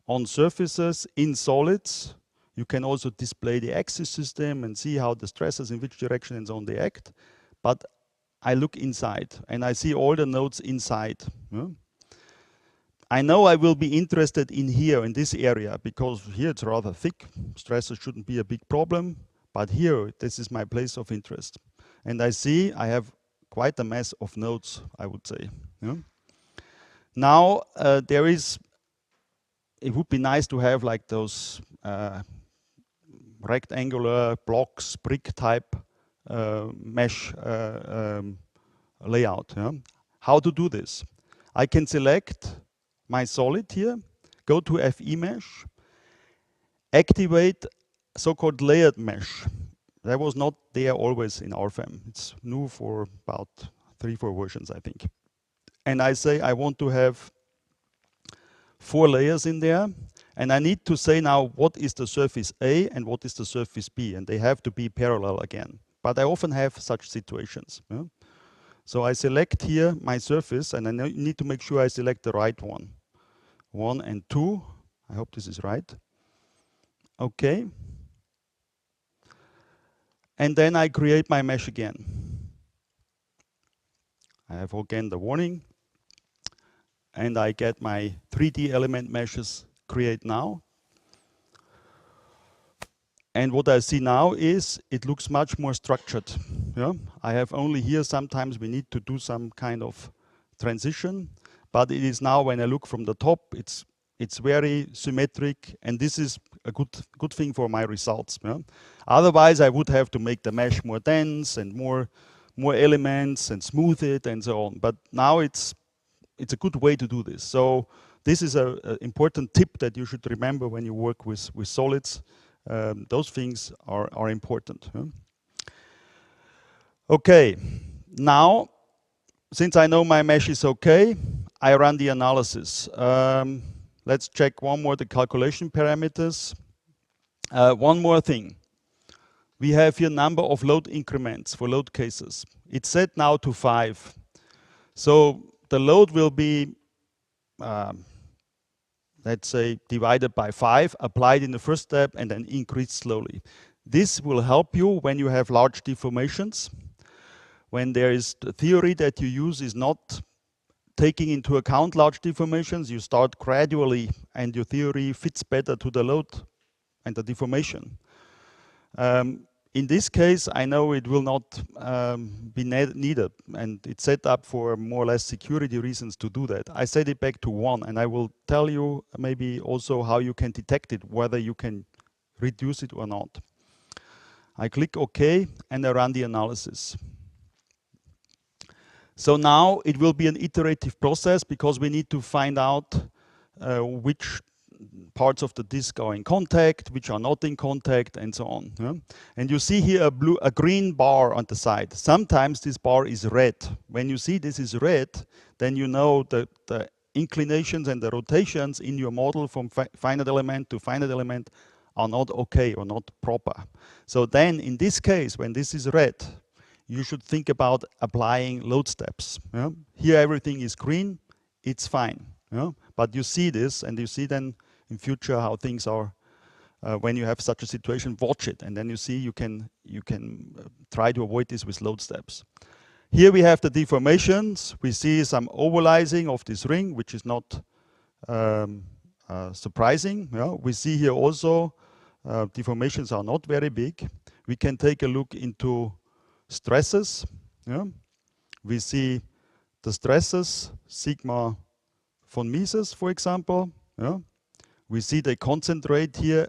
on surfaces in solids. You can also display the axis system and see how the stresses in which direction and so on they act. But I look inside and I see all the nodes inside. I know I will be interested in here, in this area, because here it's rather thick. Stresses shouldn't be a big problem. But here, this is my place of interest. And I see I have quite a mess of nodes, I would say. Now, it would be nice to have like those rectangular blocks, brick type mesh layout. How to do this? I can select my solid here, go to FE mesh, activate so-called layered mesh. That was not there always in RFEM. It's new for about 3-4 versions, I think. And I say I want to have 4 layers in there, and I need to say now what is the surface A and what is the surface B, and they have to be parallel again. But I often have such situations. So I select here my surface, and I need to make sure I select the right one. 1 and 2, I hope this is right. Okay. And then I create my mesh again. I have again the warning. And I get my 3D element meshes create now. And what I see now is it looks much more structured. I have only here, sometimes we need to do some kind of transition, but it is now when I look from the top, it's very symmetric, and this is a good thing for my results. Otherwise, I would have to make the mesh more dense and more elements and smooth it and so on. But now it's a good way to do this. So this is an important tip that you should remember when you work with solids. Those things are important. Okay, now, since I know my mesh is okay, I run the analysis. Let's check one more the calculation parameters. One more thing. We have here number of load increments for load cases. It's set now to 5. So the load will be, let's say, divided by 5, applied in the first step, and then increased slowly. This will help you when you have large deformations. When there is the theory that you use is not taking into account large deformations, you start gradually, and your theory fits better to the load and the deformation. In this case, I know it will not be needed, and it's set up for more or less security reasons to do that. I set it back to 1, and I will tell you maybe also how you can detect it, whether you can reduce it or not. I click OK, and I run the analysis. So now it will be an iterative process because we need to find out which parts of the disk are in contact, which are not in contact, and so on. And you see here a green bar on the side. Sometimes this bar is red. When you see this is red, then you know that the inclinations and the rotations in your model from finite element to finite element are not okay or not proper. So then in this case, when this is red, you should think about applying load steps. Here everything is green, it's fine. But you see this, and you see then in future how things are when you have such a situation. Watch it, and then you see you can try to avoid this with load steps. Here we have the deformations. We see some overlying of this ring, which is not surprising. We see here also deformations are not very big. We can take a look into stresses. We see the stresses, sigma von Mises, for example. We see they concentrate here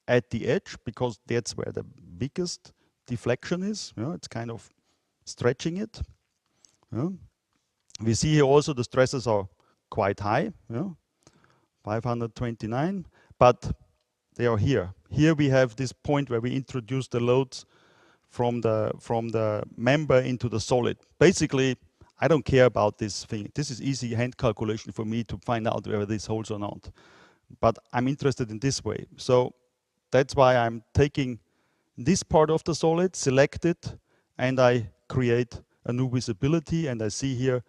at the edge because that's where the biggest deflection is. It's kind of stretching it. We see here also the stresses are quite high, 529, but they are here. Here we have this point where we introduce the loads from the member into the solid. Basically, I don't care about this thing. This is easy hand calculation for me to find out whether this holds or not. But I'm interested in this way. So that's why I'm taking this part of the solid, select it, and I create a new visibility, and I see here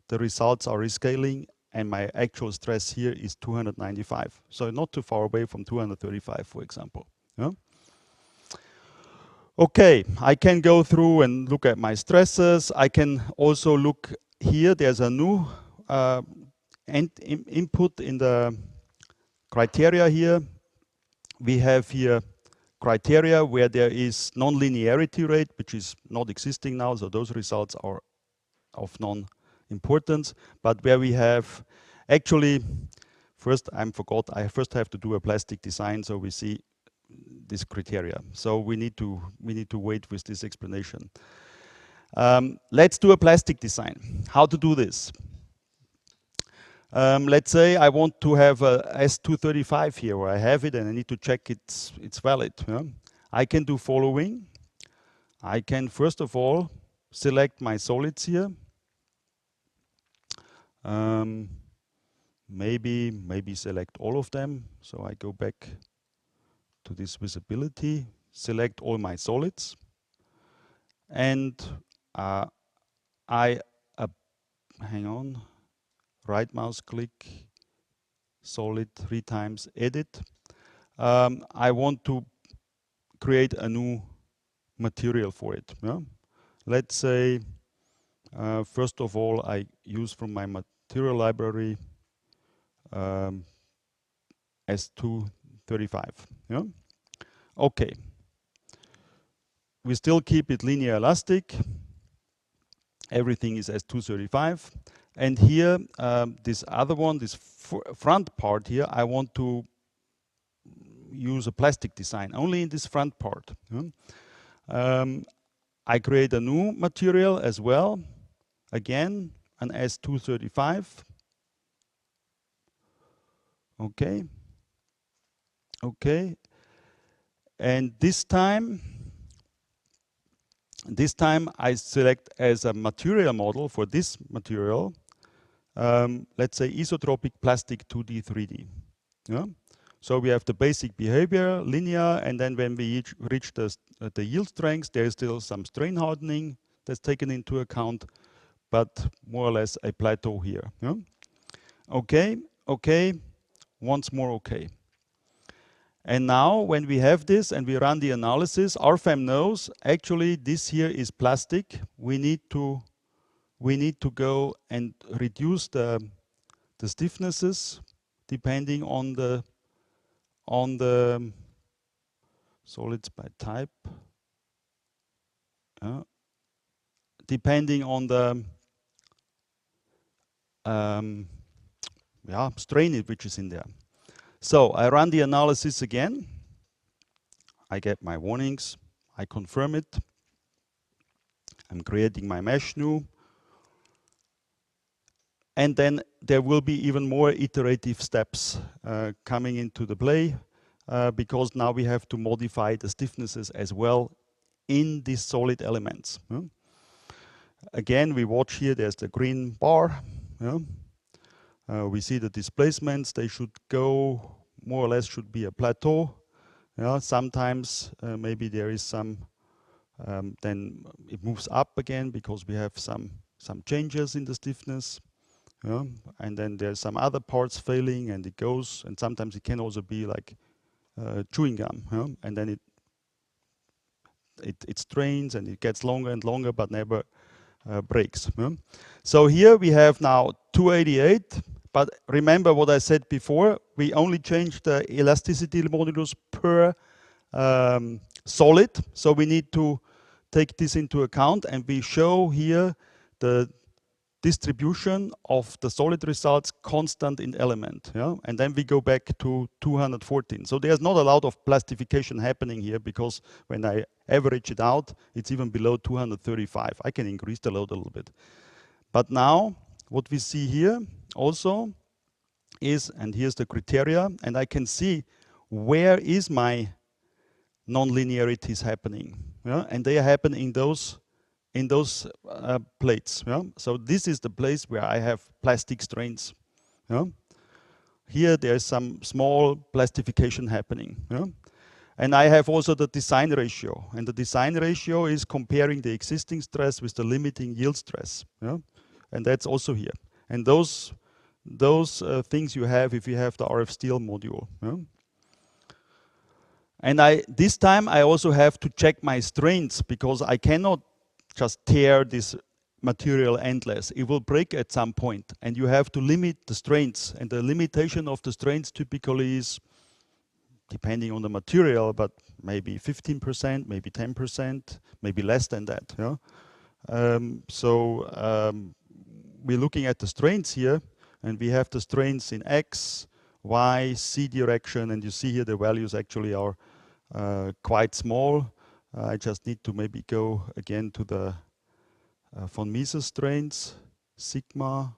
the results are rescaling, and my actual stress here is 295. So not too far away from 235, for example. Yeah? Okay, I can go through and look at my stresses. I can also look here, there's a new input in the criteria here. We have here criteria where there is non-linearity rate, which is not existing now, so those results are of non-importance. But where we have actually, first I first have to do a plastic design, so we see this criteria. So we need to wait with this explanation. Let's do a plastic design. How to do this? Let's say I want to have a S235 here, where I have it and I need to check it's valid. Yeah? I can do following. I can first of all select my solids here. Maybe select all of them. So I go back to this visibility, select all my solids, and hang on, right mouse click, solid 3 times, edit. I want to create a new material for it. Yeah? Let's say, first of all, I use from my material library S235. Yeah? Okay. We still keep it linear elastic. Everything is S235. And here, this other one, this front part here, I want to use a plastic design, only in this front part. I create a new material as well. Again, an S235. Okay. Okay. And this time I select as a material model for this material, let's say isotropic plastic 2D, 3D. Yeah? So we have the basic behavior, linear, and then when we reach the yield strength, there is still some strain hardening that's taken into account, but more or less a plateau here. Yeah? Okay, okay, once more okay. And now when we have this and we run the analysis, RFEM knows actually this here is plastic. We need to go and reduce the stiffnesses depending on the solids by type. Depending on the strain which is in there. So I run the analysis again. I get my warnings. I confirm it. I'm creating my mesh new. And then there will be even more iterative steps coming into the play because now we have to modify the stiffnesses as well in these solid elements. Again, we watch here, there's the green bar. We see the displacements, they should go, more or less should be a plateau. Sometimes maybe there is some, then it moves up again because we have some changes in the stiffness. And then there's some other parts failing and it goes, and sometimes it can also be like chewing gum. And then it strains and it gets longer and longer but never breaks. So here we have now 288, but remember what I said before, we only changed the elasticity modulus per solid, so we need to take this into account, and we show here the distribution of the solid results constant in element. And then we go back to 214. So there's not a lot of plastification happening here because when I average it out, it's even below 235. I can increase the load a little bit. But now what we see here also is, and here's the criteria, and I can see where is my non-linearities happening, yeah? And they happen in those plates. Yeah? So this is the place where I have plastic strains. Yeah? Here there's some small plastification happening. Yeah? And I have also the design ratio. And the design ratio is comparing the existing stress with the limiting yield stress. Yeah? And that's also here. And those things you have if you have the RF steel module. Yeah? And this time I also have to check my strains, because I cannot just tear this material endless. It will break at some point, and you have to limit the strains. And the limitation of the strains typically is, depending on the material, but maybe 15%, maybe 10%, maybe less than that. Yeah? We're looking at the strains here, and we have the strains in X, Y, Z direction, and you see here the values actually are quite small. I just need to maybe go again to the von Mises strains, sigma.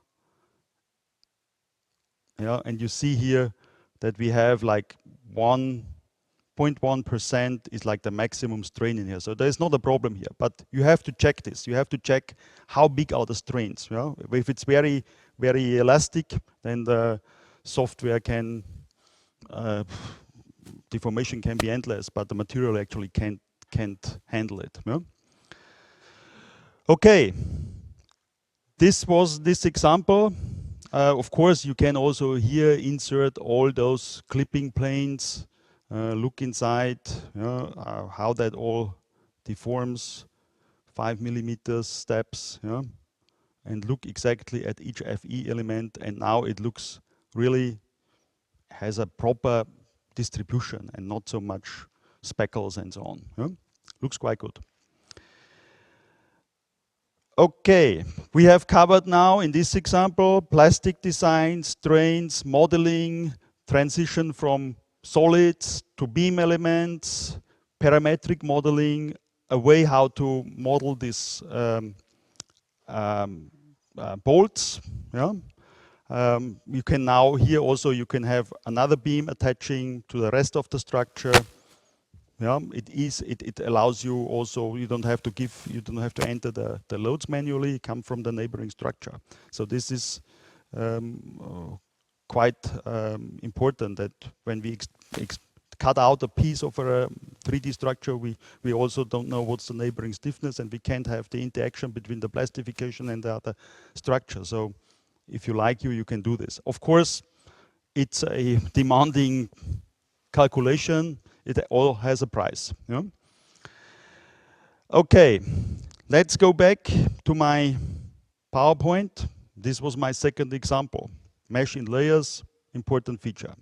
Yeah, and you see here that we have like 1.1% is like the maximum strain in here. So there's not a problem here, but you have to check this. You have to check how big are the strains. You know? If it's very, very elastic, then the software can, deformation can be endless, but the material actually can't handle it. Yeah? Okay, this was this example. Of course, you can also here insert all those clipping planes, look inside, how that all deforms, 5 millimeters steps, and look exactly at each FE element. And now it looks really has a proper distribution and not so much speckles and so on. Looks quite good. Okay, we have covered now in this example plastic design, strains, modeling, transition from solids to beam elements, parametric modeling, a way how to model these bolts. Yeah? You can now here also you can have another beam attaching to the rest of the structure. Yeah, it allows you also, you don't have to enter the loads manually, come from the neighboring structure. So this is quite important, that when we cut out a piece of a 3D structure, we also don't know what's the neighboring stiffness, and we can't have the interaction between the plastification and the other structure. So if you like, you can do this. Of course, it's a demanding calculation. It all has a price. Yeah? Okay, let's go back to my PowerPoint. This was my second example. Mesh in layers, important feature.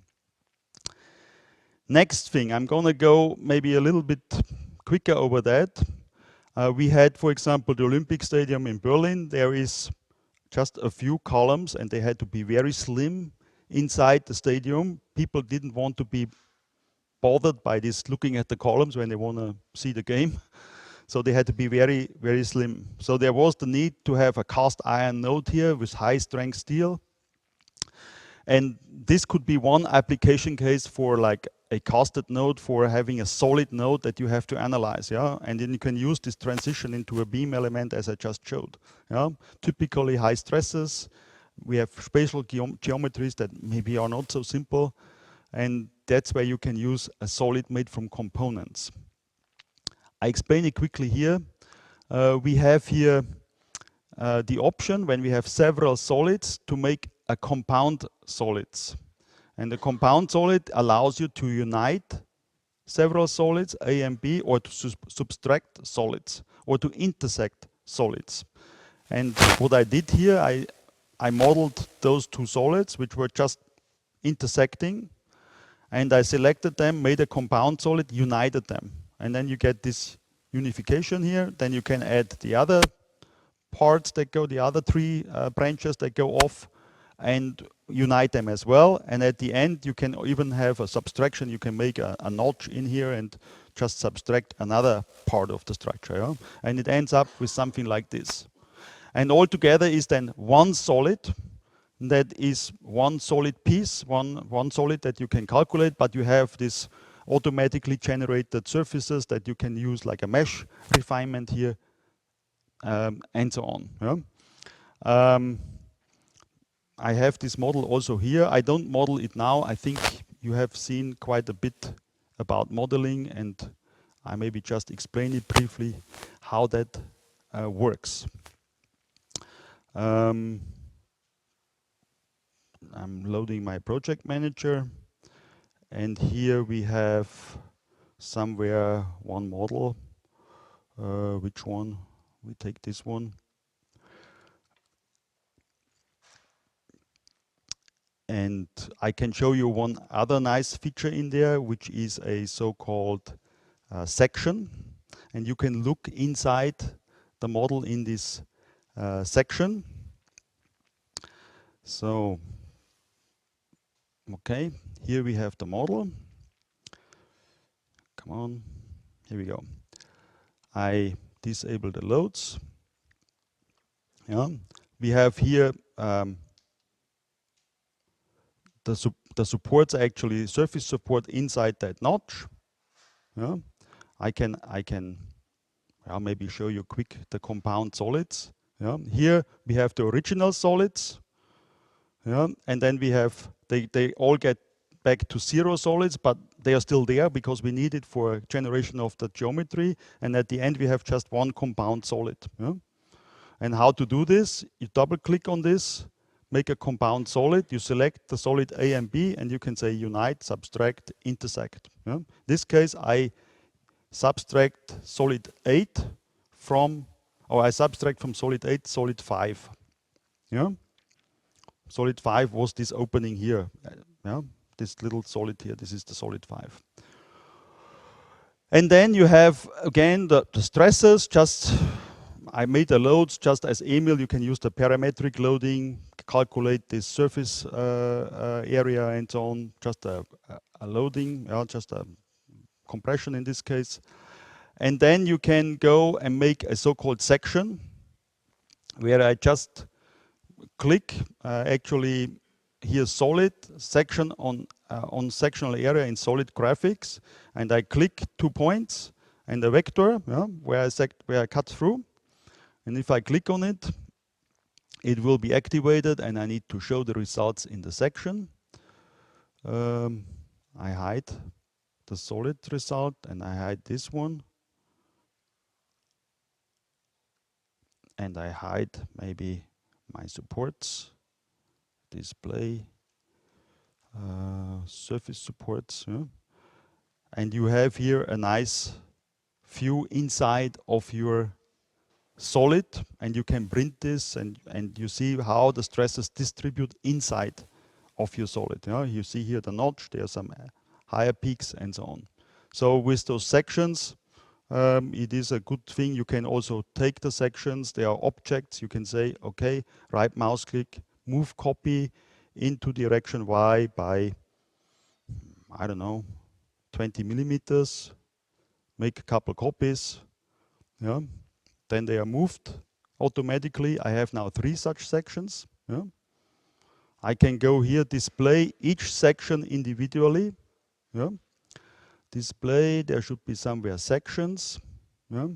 Next thing, I'm gonna go maybe a little bit quicker over that. We had, for example, the Olympic Stadium in Berlin. There is just a few columns, and they had to be very slim inside the stadium. People didn't want to be bothered by this looking at the columns when they want to see the game. So they had to be very, very slim. So there was the need to have a cast iron node here with high strength steel. And this could be one application case for like a casted node, for having a solid node that you have to analyze. Yeah? And then you can use this transition into a beam element as I just showed. Yeah? Typically high stresses. We have spatial geometries that maybe are not so simple. And that's where you can use a solid made from components. I explain it quickly here. We have here the option, when we have several solids, to make a compound solids. And the compound solid allows you to unite several solids, A and B, or to subtract solids, or to intersect solids. And what I did here, I modeled those two solids, which were just intersecting. And I selected them, made a compound solid, united them. And then you get this unification here. Then you can add the other parts that go, the other three branches that go off, and unite them as well. And at the end, you can even have a subtraction. You can make a notch in here and just subtract another part of the structure. Yeah? And it ends up with something like this. And all together is then one solid. That is one solid piece, one solid that you can calculate, but you have this automatically generated surfaces that you can use like a mesh refinement here, and so on. Yeah? I have this model also here. I don't model it now. I think you have seen quite a bit about modeling, and I maybe just explain it briefly how that works. I'm loading my project manager, and here we have somewhere one model. Which one? We take this one. And I can show you one other nice feature in there, which is a so-called section. And you can look inside the model in this section. So, okay, here we have the model. Come on, here we go. I disable the loads. Yeah. We have here the supports actually surface support inside that notch. Yeah. I can maybe show you quick the compound solids. Yeah. Here we have the original solids. Yeah. And then we have they all get back to zero solids, but they are still there because we need it for generation of the geometry. And at the end we have just one compound solid. Yeah. And how to do this? You double click on this, make a compound solid, you select the solid A and B, and you can say unite, subtract, intersect. Yeah? In this case, I subtract solid 8 from, or I subtract from solid 8, solid 5. Yeah? Solid 5 was this opening here. Yeah? This little solid here, this is the solid 5. And then you have, again, the stresses, just I made the loads just as Emil. You can use the parametric loading, calculate this surface area and so on. Just a loading, just a compression in this case. And then you can go and make a so-called section where I just click actually here solid section on sectional area in solid graphics, and I click 2 points and a vector where I cut through. And if I click on it, it will be activated, and I need to show the results in the section. I hide the solid result, and I hide this one. And I hide maybe my supports, display, surface supports. Yeah? And you have here a nice view inside of your solid, and you can print this, and you see how the stresses distribute inside of your solid. Yeah? You see here the notch, there are some higher peaks and so on. So with those sections, it is a good thing. You can also take the sections, they are objects. You can say, okay, right mouse click, move copy into direction Y by, I don't know, 20 millimeters, make a couple copies. Yeah. Then they are moved automatically. I have now 3 such sections. Yeah. I can go here, display each section individually. Yeah. Display, there should be somewhere sections. Yeah.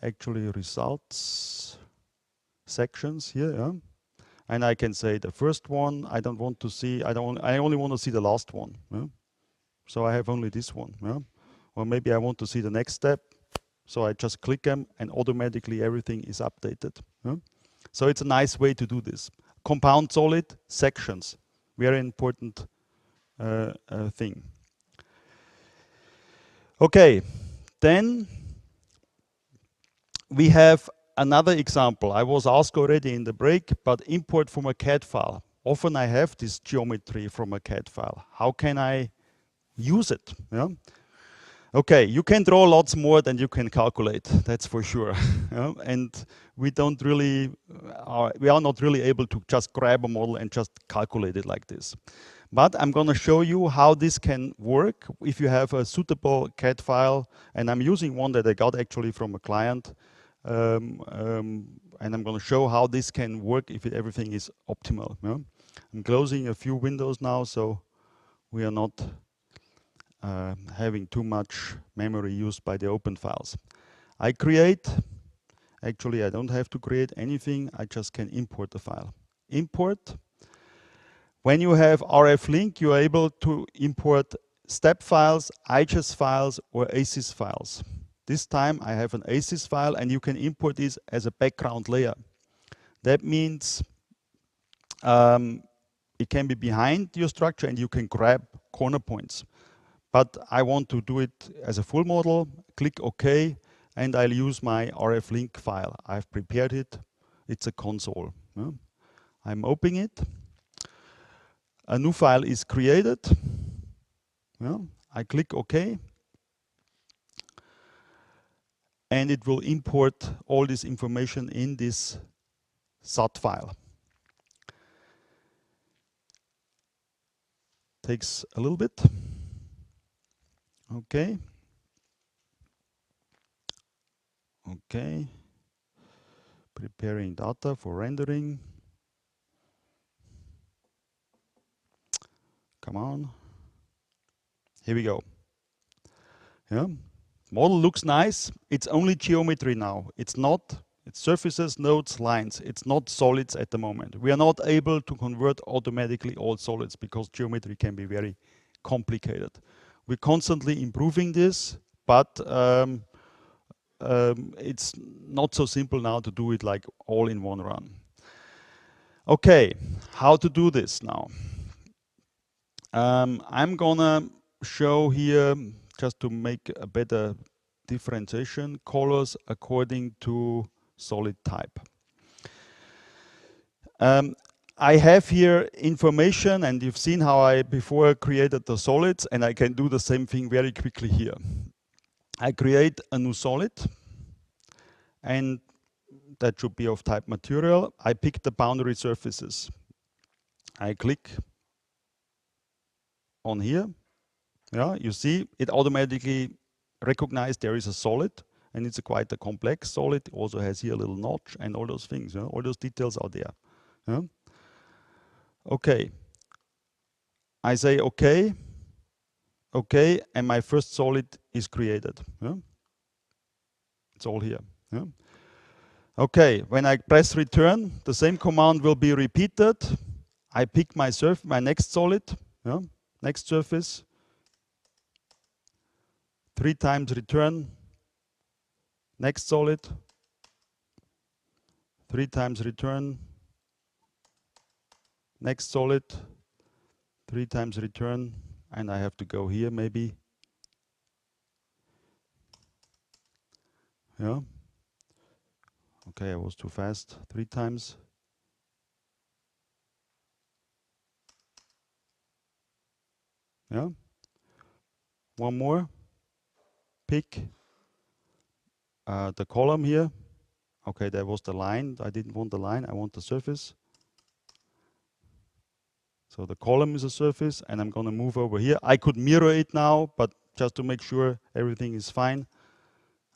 Actually results, sections here. Yeah. And I can say the first one, I don't want to see, I only want to see the last one. Yeah. So I have only this one. Yeah. Or maybe I want to see the next step. So I just click them, and automatically everything is updated. Yeah? So it's a nice way to do this. Compound solid sections, very important thing. Okay, then we have another example. I was asked already in the break, but import from a CAD file. Often I have this geometry from a CAD file. How can I use it? Yeah? Okay, you can draw lots more than you can calculate, that's for sure. Yeah? And we don't really, we are not really able to just grab a model and just calculate it like this. But I'm going to show you how this can work if you have a suitable CAD file, and I'm using one that I got actually from a client. And I'm going to show how this can work if everything is optimal. Yeah? I'm closing a few windows now, so we are not having too much memory used by the open files. I create, actually I don't have to create anything, I just can import the file. Import. When you have RF-link, you are able to import step files, IGES files, or ASYS files. This time I have an ASYS file, and you can import this as a background layer. That means it can be behind your structure and you can grab corner points. But I want to do it as a full model, click OK, and I'll use my RF-link file. I've prepared it, it's a console. Yeah. I'm opening it. A new file is created. Yeah. I click OK. And it will import all this information in this SAT file. Takes a little bit. Okay. Okay. Preparing data for rendering. Come on. Here we go. Yeah. Model looks nice. It's only geometry now. It's surfaces, nodes, lines. It's not solids at the moment. We are not able to convert automatically all solids because geometry can be very complicated. We're constantly improving this, but it's not so simple now to do it like all in one run. Okay, how to do this now? I'm gonna show here, just to make a better differentiation, colors according to solid type. I have here information, and you've seen how I before created the solids, and I can do the same thing very quickly here. I create a new solid, and that should be of type material. I pick the boundary surfaces. I click on here. Yeah, you see it automatically recognized there is a solid, and it's quite a complex solid. It also has here a little notch and all those things. Yeah? All those details are there. Yeah? Okay. I say okay, okay, and my first solid is created. Yeah? It's all here. Yeah? Okay, when I press return, the same command will be repeated. I pick my next solid, yeah? Next surface, 3 times return, next solid, 3 times return, next solid, 3 times return, and I have to go here maybe. Yeah. Okay, I was too fast. 3 times. Yeah. One more. Pick the column here. Okay, that was the line. I didn't want the line, I want the surface. So the column is a surface, and I'm gonna move over here. I could mirror it now, but just to make sure everything is fine,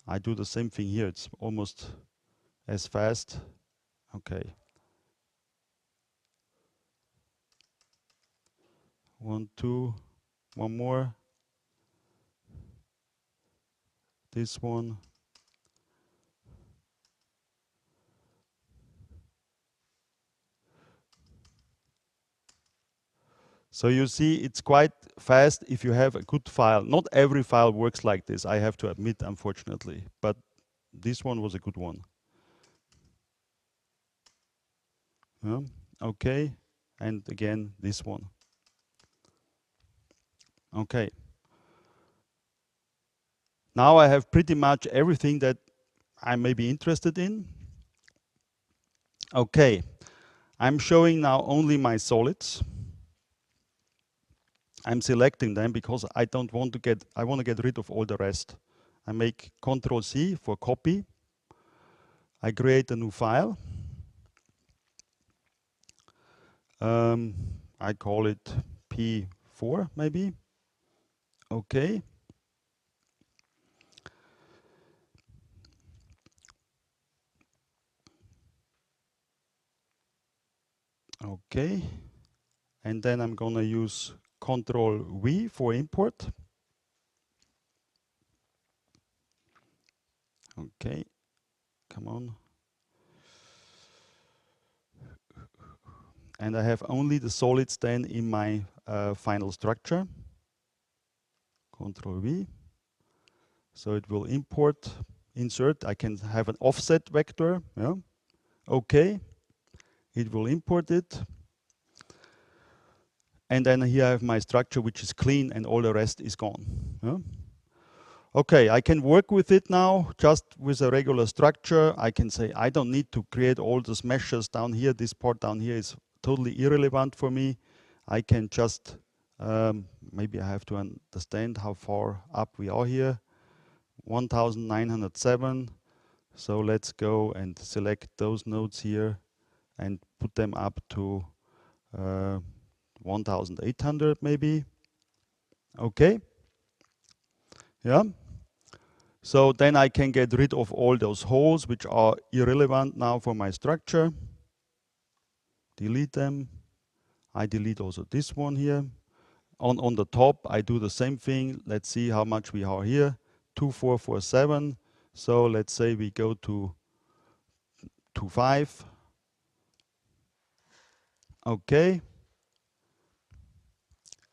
I do the same thing here. It's almost as fast. Okay. 1, 2, one more. This one. So you see, it's quite fast if you have a good file. Not every file works like this, I have to admit, unfortunately. But this one was a good one. Yeah. Okay, and again, this one. Okay. Now I have pretty much everything that I may be interested in. Okay, I'm showing now only my solids. I'm selecting them because I want to get rid of all the rest. I make Control C for copy. I create a new file. I call it P4 maybe. Okay. Okay. And then I'm gonna use Control V for import. Okay, come on. And I have only the solids then in my final structure. Control V. So it will import, insert. I can have an offset vector. Yeah. Okay. It will import it. And then here I have my structure, which is clean, and all the rest is gone. Yeah. Okay, I can work with it now just with a regular structure. I can say I don't need to create all those meshes down here. This part down here is totally irrelevant for me. I can just, maybe I have to understand how far up we are here. 1907. So let's go and select those nodes here and put them up to 1800 maybe. Okay. Yeah. So then I can get rid of all those holes which are irrelevant now for my structure. Delete them. I delete also this one here. On the top, I do the same thing. Let's see how much we are here. 2447. So let's say we go to 25. Okay.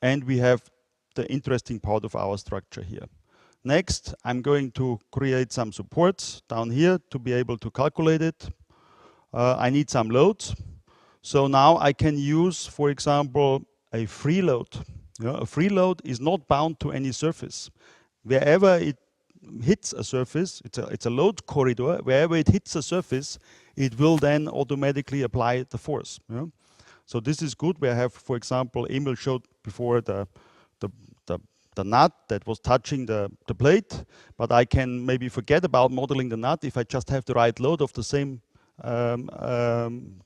And we have the interesting part of our structure here. Next, I'm going to create some supports down here to be able to calculate it. I need some loads. So now I can use, for example, a free load. A free load is not bound to any surface. Wherever it hits a surface, it's a load corridor. Wherever it hits a surface, it will then automatically apply the force. So this is good. We have, for example, Emil showed before the nut that was touching the plate, but I can maybe forget about modeling the nut if I just have the right load of the same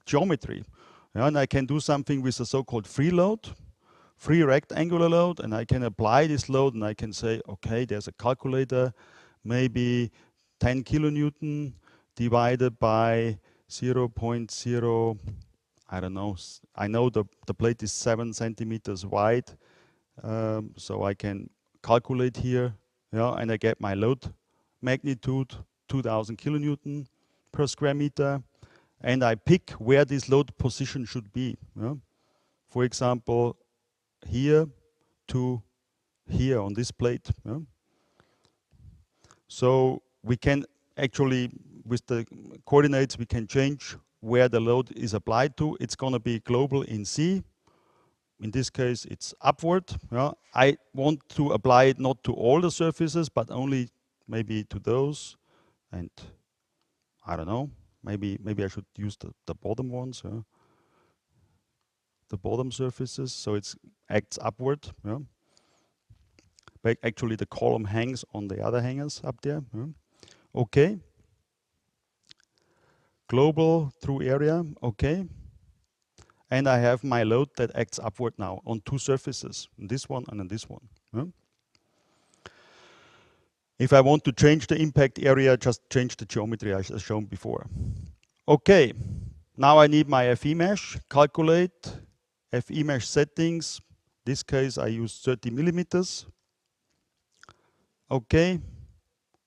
geometry. And I can do something with a so-called free load, free rectangular load, and I can apply this load and I can say, okay, there's a calculator, maybe 10 kilonewton divided by 0.0, I don't know. I know the plate is 7 centimeters wide, so I can calculate here, and I get my load magnitude, 2000 kilonewton per square meter, and I pick where this load position should be. For example, here to here on this plate. So we can actually, with the coordinates, we can change where the load is applied to. It's going to be global in C. In this case, it's upward. I want to apply it not to all the surfaces, but only maybe to those. And I don't know, maybe I should use the bottom ones. The bottom surfaces, so it acts upward. But actually, the column hangs on the other hangers up there. Okay. Global through area. Okay. And I have my load that acts upward now on two surfaces, this one and on this one. If I want to change the impact area, just change the geometry as shown before. Okay, now I need my FE mesh. Calculate FE mesh settings. This case I use 30 millimeters. Okay,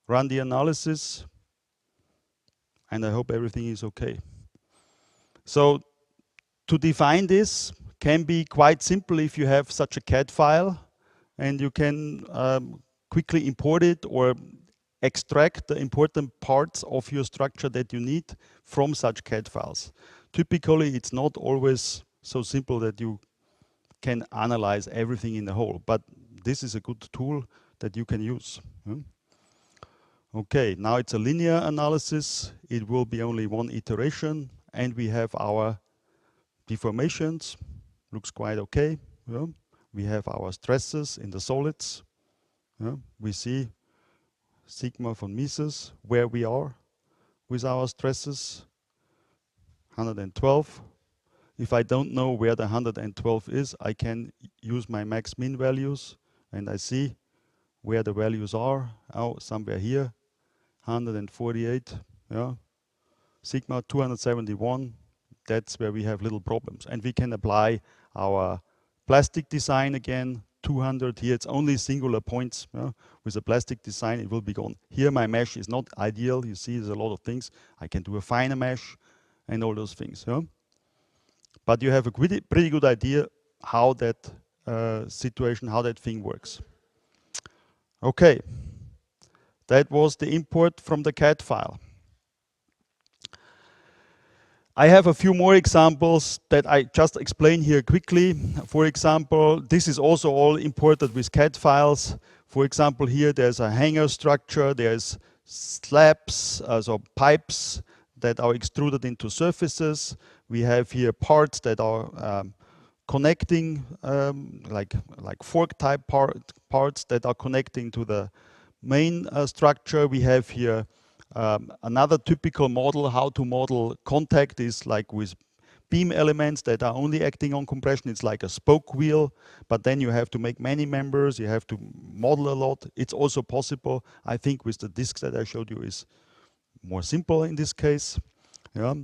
run the analysis, and I hope everything is okay. So to define this can be quite simple if you have such a CAD file, and you can quickly import it or extract the important parts of your structure that you need from such CAD files. Typically, it's not always so simple that you can analyze everything in the whole, but this is a good tool that you can use. Okay, now it's a linear analysis. It will be only one iteration, and we have our deformations. Looks quite okay. We have our stresses in the solids. We see sigma von Mises, where we are with our stresses, 112. If I don't know where the 112 is, I can use my max min values, and I see where the values are. Oh, somewhere here, 148, sigma 271. that's where we have little problems. And we can apply our plastic design again, 200 here, it's only singular points. With a plastic design, it will be gone. Here my mesh is not ideal. You see there's a lot of things. I can do a finer mesh and all those things. But you have a pretty good idea how that situation, how that thing works. Okay, that was the import from the CAD file. I have a few more examples that I just explain here quickly. For example, this is also all imported with CAD files. For example, here there's a hanger structure, there's slabs, so pipes that are extruded into surfaces. We have here parts that are connecting, like fork type parts that are connecting to the main structure. We have here another typical model, how to model contact is like with beam elements that are only acting on compression. It's like a spoke wheel, but then you have to make many members, you have to model a lot. It's also possible, I think, with the discs that I showed you is more simple in this case. Yeah.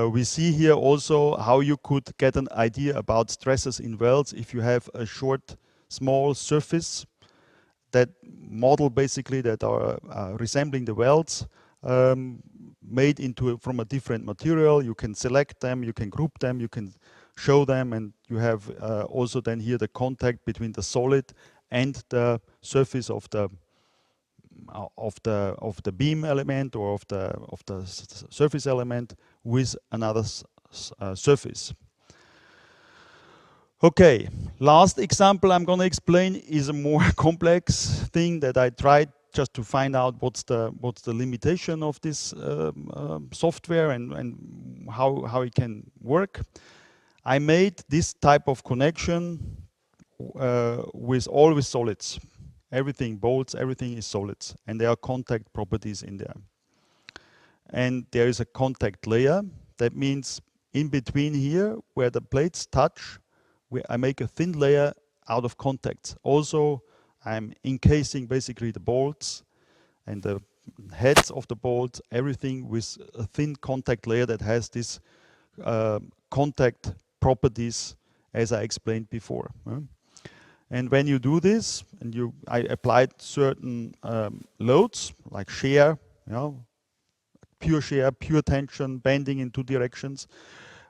We see here also how you could get an idea about stresses in welds if you have a short, small surface that model basically that are resembling the welds made into from a different material. You can select them, you can group them, you can show them, and you have also then here the contact between the solid and the surface of the beam element or of the surface element with another surface. Okay, last example I'm going to explain is a more complex thing that I tried just to find out what's the limitation of this software and how it can work. I made this type of connection with always solids. Everything bolts, everything is solids, and there are contact properties in there. And there is a contact layer. That means in between here, where the plates touch, I make a thin layer out of contacts. Also, I'm encasing basically the bolts and the heads of the bolts, everything with a thin contact layer that has this contact properties as I explained before. And when you do this, and I applied certain loads like shear, pure shear, pure tension, bending in two directions.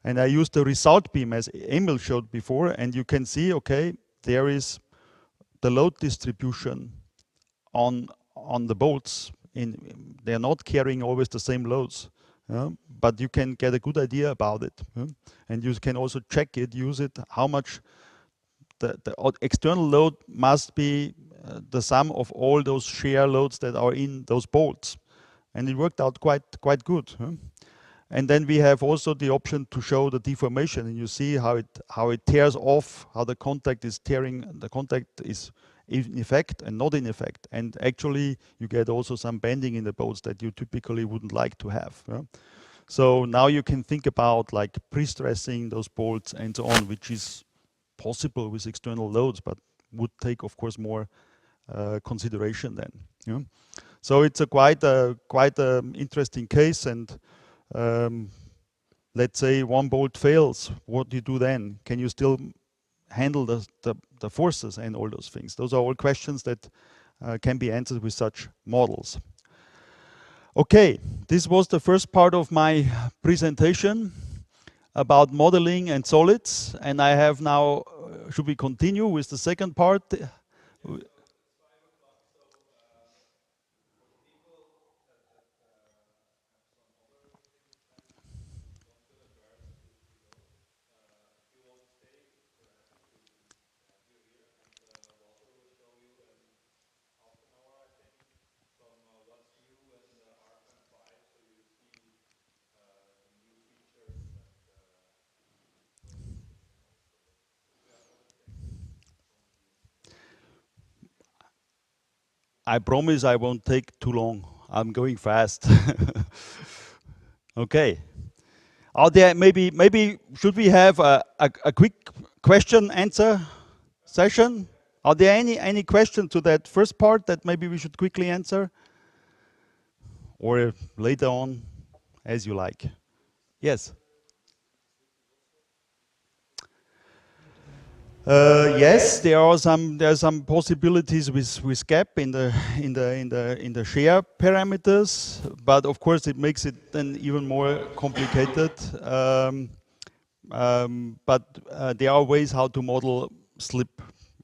And I used the result beam as Emil showed before, and you can see, okay, there is the load distribution on the bolts. They're not carrying always the same loads, but you can get a good idea about it. And you can also check it, use it, how much the external load must be the sum of all those shear loads that are in those bolts. And it worked out quite good. And then we have also the option to show the deformation, and you see how it tears off, how the contact is tearing, the contact is in effect and not in effect. And actually you get also some bending in the bolts that you typically wouldn't like to have. So now you can think about like pre-stressing those bolts and so on, which is possible with external loads, but would take, of course, more consideration then. So it's a quite interesting case, and let's say one bolt fails, what do you do then? Can you still handle the forces and all those things? Those are all questions that can be answered with such models. Okay, this was the first part of my presentation about modeling and solids, and I have now, should we continue with the second part? I promise I won't take too long. I'm going fast. Okay. Are there maybe should we have a quick question answer session? Are there any questions to that first part that maybe we should quickly answer? Or later on, as you like. Yes. Yes, there are some possibilities with gap in the share parameters, but of course it makes it then even more complicated. But there are ways how to model slip,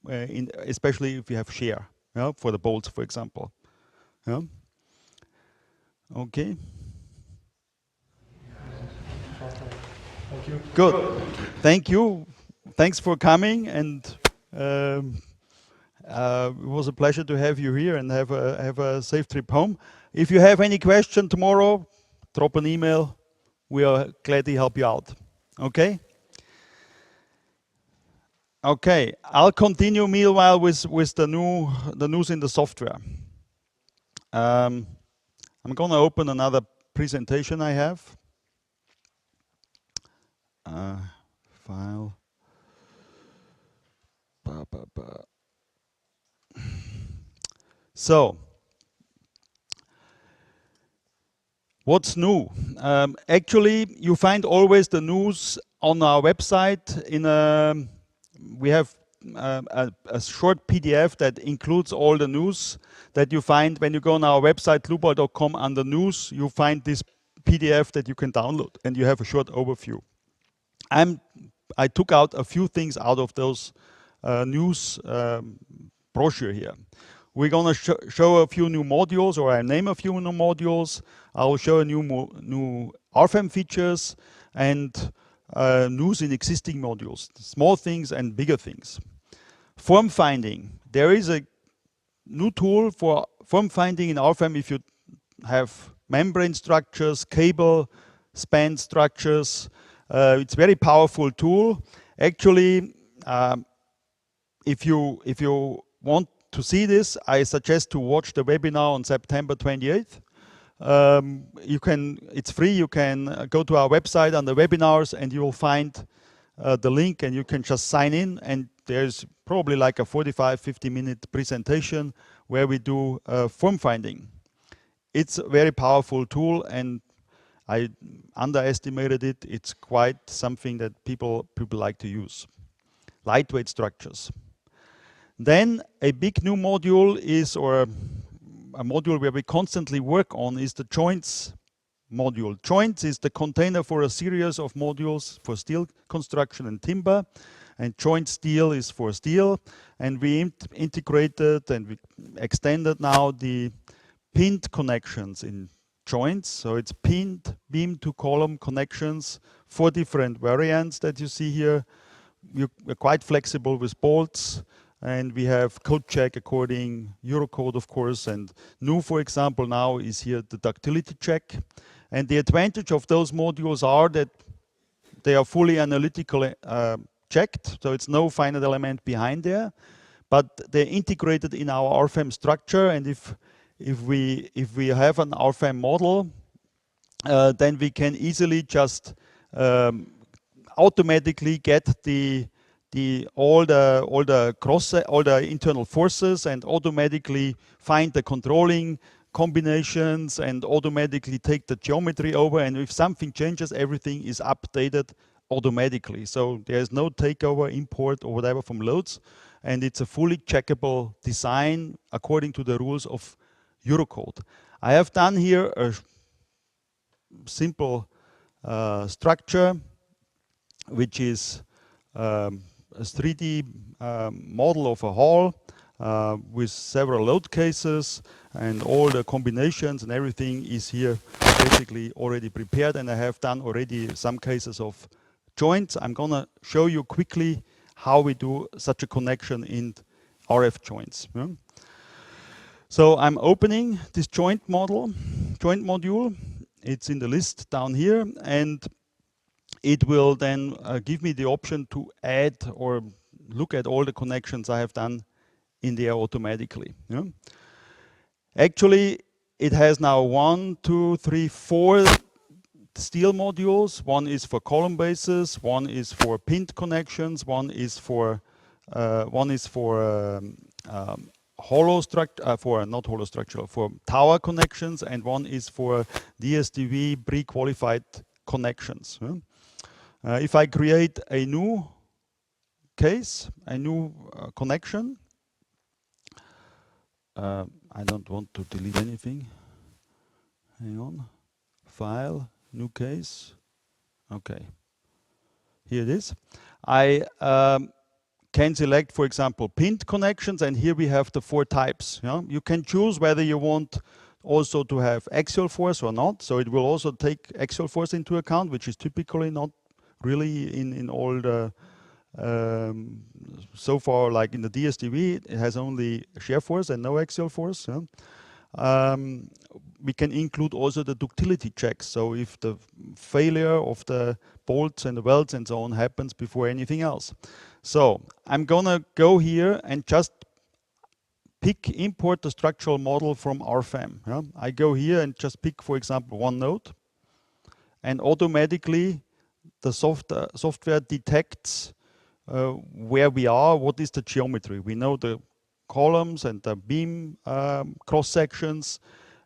especially if you have share, yeah, for the bolts, for example. Yeah. Okay. Thank you. Good. Thank you. Thanks for coming, and it was a pleasure to have you here and have a safe trip home. If you have any question tomorrow, drop an email. We are glad to help you out. Okay? Okay. I'll continue meanwhile with the news in the software. I'm going to open another presentation I have. File. So, what's new? Actually, you find always the news on our website. We have a short PDF that includes all the news that you find when you go on our website, dlubal.com, under news. You find this PDF that you can download, and you have a short overview. I took out a few things out of those news brochure here. We're going to show a few new modules, or I name a few new modules. I will show a new RFEM features and news in existing modules, small things and bigger things. Form finding. There is a new tool for form finding in RFEM if you have membrane structures, cable span structures. It's a very powerful tool. Actually, if you want to see this, I suggest to watch the webinar on September 28th. It's free. You can go to our website on the webinars, and you will find the link, and you can just sign in. And there's probably like a 45-50-minute presentation where we do form finding. It's a very powerful tool, and I underestimated it. It's quite something that people like to use. Lightweight structures. Then a big new module is, or a module where we constantly work on, is the joints module. Joints is the container for a series of modules for steel construction and timber, and joint steel is for steel. And we integrated and we extended now the pinned connections in joints. So it's pinned beam to column connections, 4 different variants that you see here. We're quite flexible with bolts, and we have code check according Eurocode, of course. And new, for example, now is here the ductility check. And the advantage of those modules are that they are fully analytically checked, so it's no finite element behind there, but they're integrated in our RFEM structure. And if we have an RFEM model, then we can easily just automatically get all the internal forces, and automatically find the controlling combinations, and automatically take the geometry over. And if something changes, everything is updated automatically. So there's no takeover, import, or whatever from loads, and it's a fully checkable design according to the rules of Eurocode. I have done here a simple structure, which is a 3D model of a hall with several load cases, and all the combinations and everything is here basically already prepared. And I have done already some cases of joints. I'm going to show you quickly how we do such a connection in RF joints. Yeah? So I'm opening this joint module. It's in the list down here, and it will then give me the option to add or look at all the connections I have done in there automatically. Yeah? Actually, it has now 1, 2, 3, 4 steel modules. One is for column bases, one is for pinned connections, one is for hollow structure, for tower connections, and one is for DSTV pre-qualified connections. If I create a new case, a new connection. I don't want to delete anything. Hang on. File, new case. Okay. Here it is. I can select, for example, pinned connections, and here we have the 4 types. You can choose whether you want also to have axial force or not. So it will also take axial force into account, which is typically not really in all the so far, like in the DSTV, it has only shear force and no axial force. We can include also the ductility checks. So if the failure of the bolts and the welds and so on happens before anything else. So I'm gonna go here and just import the structural model from RFEM. I go here and just pick, for example, one node, and automatically the software detects where we are, what is the geometry. We know the columns and the beam cross sections,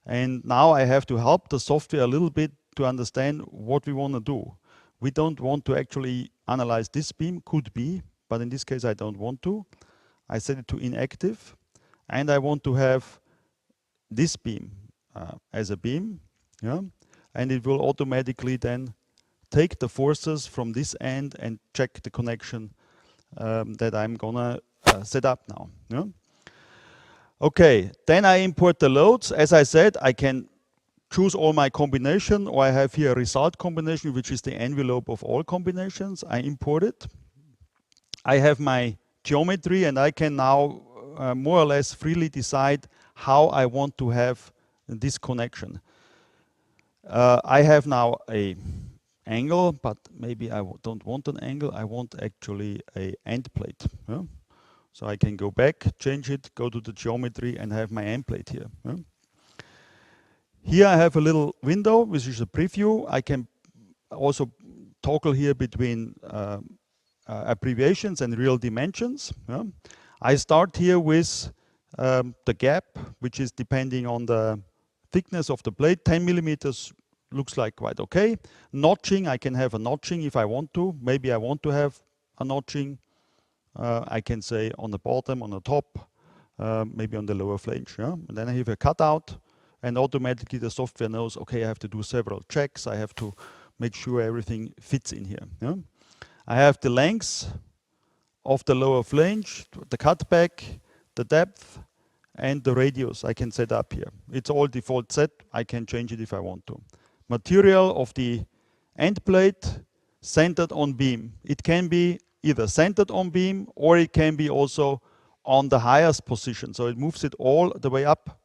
and now I have to help the software a little bit to understand what we want to do. We don't want to actually analyze this beam, could be, but in this case I don't want to. I set it to inactive, and I want to have this beam as a beam, and it will automatically then take the forces from this end and check the connection that I'm gonna set up now. Okay, then I import the loads. As I said, I can choose all my combination, or I have here a result combination, which is the envelope of all combinations. I import it. I have my geometry, and I can now more or less freely decide how I want to have this connection. I have now a angle, but maybe I don't want an angle. I want actually a end plate. So I can go back, change it, go to the geometry, and have my end plate here. Here I have a little window, which is a preview. I can also toggle here between abbreviations and real dimensions. I start here with the gap, which is depending on the thickness of the plate. 10 millimeters looks like quite okay. Notching, I can have a notching if I want to. Maybe I want to have a notching. I can say on the bottom, on the top, maybe on the lower flange. And then I have a cutout, and automatically the software knows, okay, I have to do several checks. I have to make sure everything fits in here. I have the length of the lower flange, the cutback, the depth, and the radius I can set up here. It's all default set. I can change it if I want to. Material of the end plate centered on beam. It can be either centered on beam, or it can be also on the highest position. So it moves it all the way up.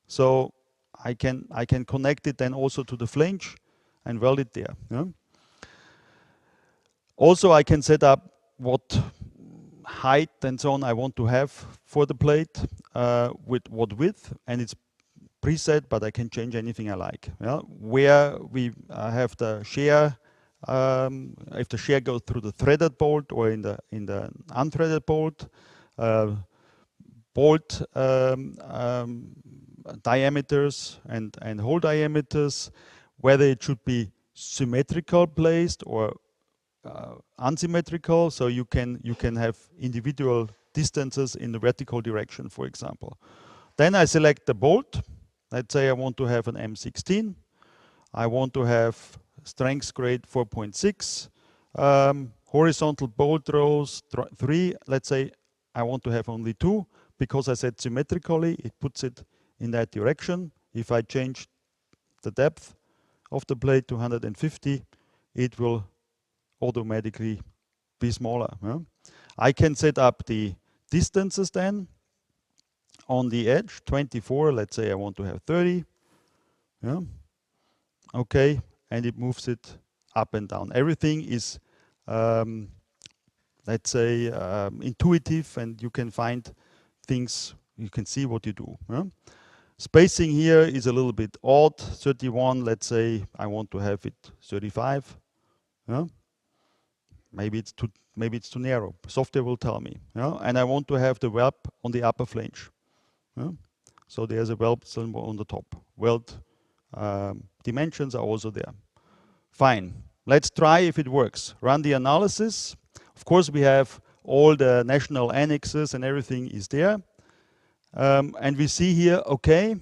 So I can connect it then also to the flange and weld it there. Also, I can set up what height and so on I want to have for the plate, with what width, and it's preset, but I can change anything I like. Where we have the shear, if the shear goes through the threaded bolt or in the unthreaded bolt, bolt diameters and hole diameters, whether it should be symmetrical placed or unsymmetrical, so you can have individual distances in the vertical direction, for example. Then I select the bolt. Let's say I want to have an M16. I want to have strength grade 4.6, horizontal bolt rows 3. Let's say I want to have only 2, because I said symmetrically, it puts it in that direction. If I change the depth of the plate to 150, it will automatically be smaller. I can set up the distances then on the edge, 24. Let's say I want to have 30. Okay, and it moves it up and down. Everything is, let's say, intuitive, and you can find things, you can see what you do. Spacing here is a little bit odd, 31. Let's say I want to have it 35. Maybe it's too narrow. Software will tell me. And I want to have the weld on the upper flange. So there's a weld symbol on the top. Weld dimensions are also there. Fine. Let's try if it works. Run the analysis. Of course, we have all the national annexes and everything is there. And we see here, okay,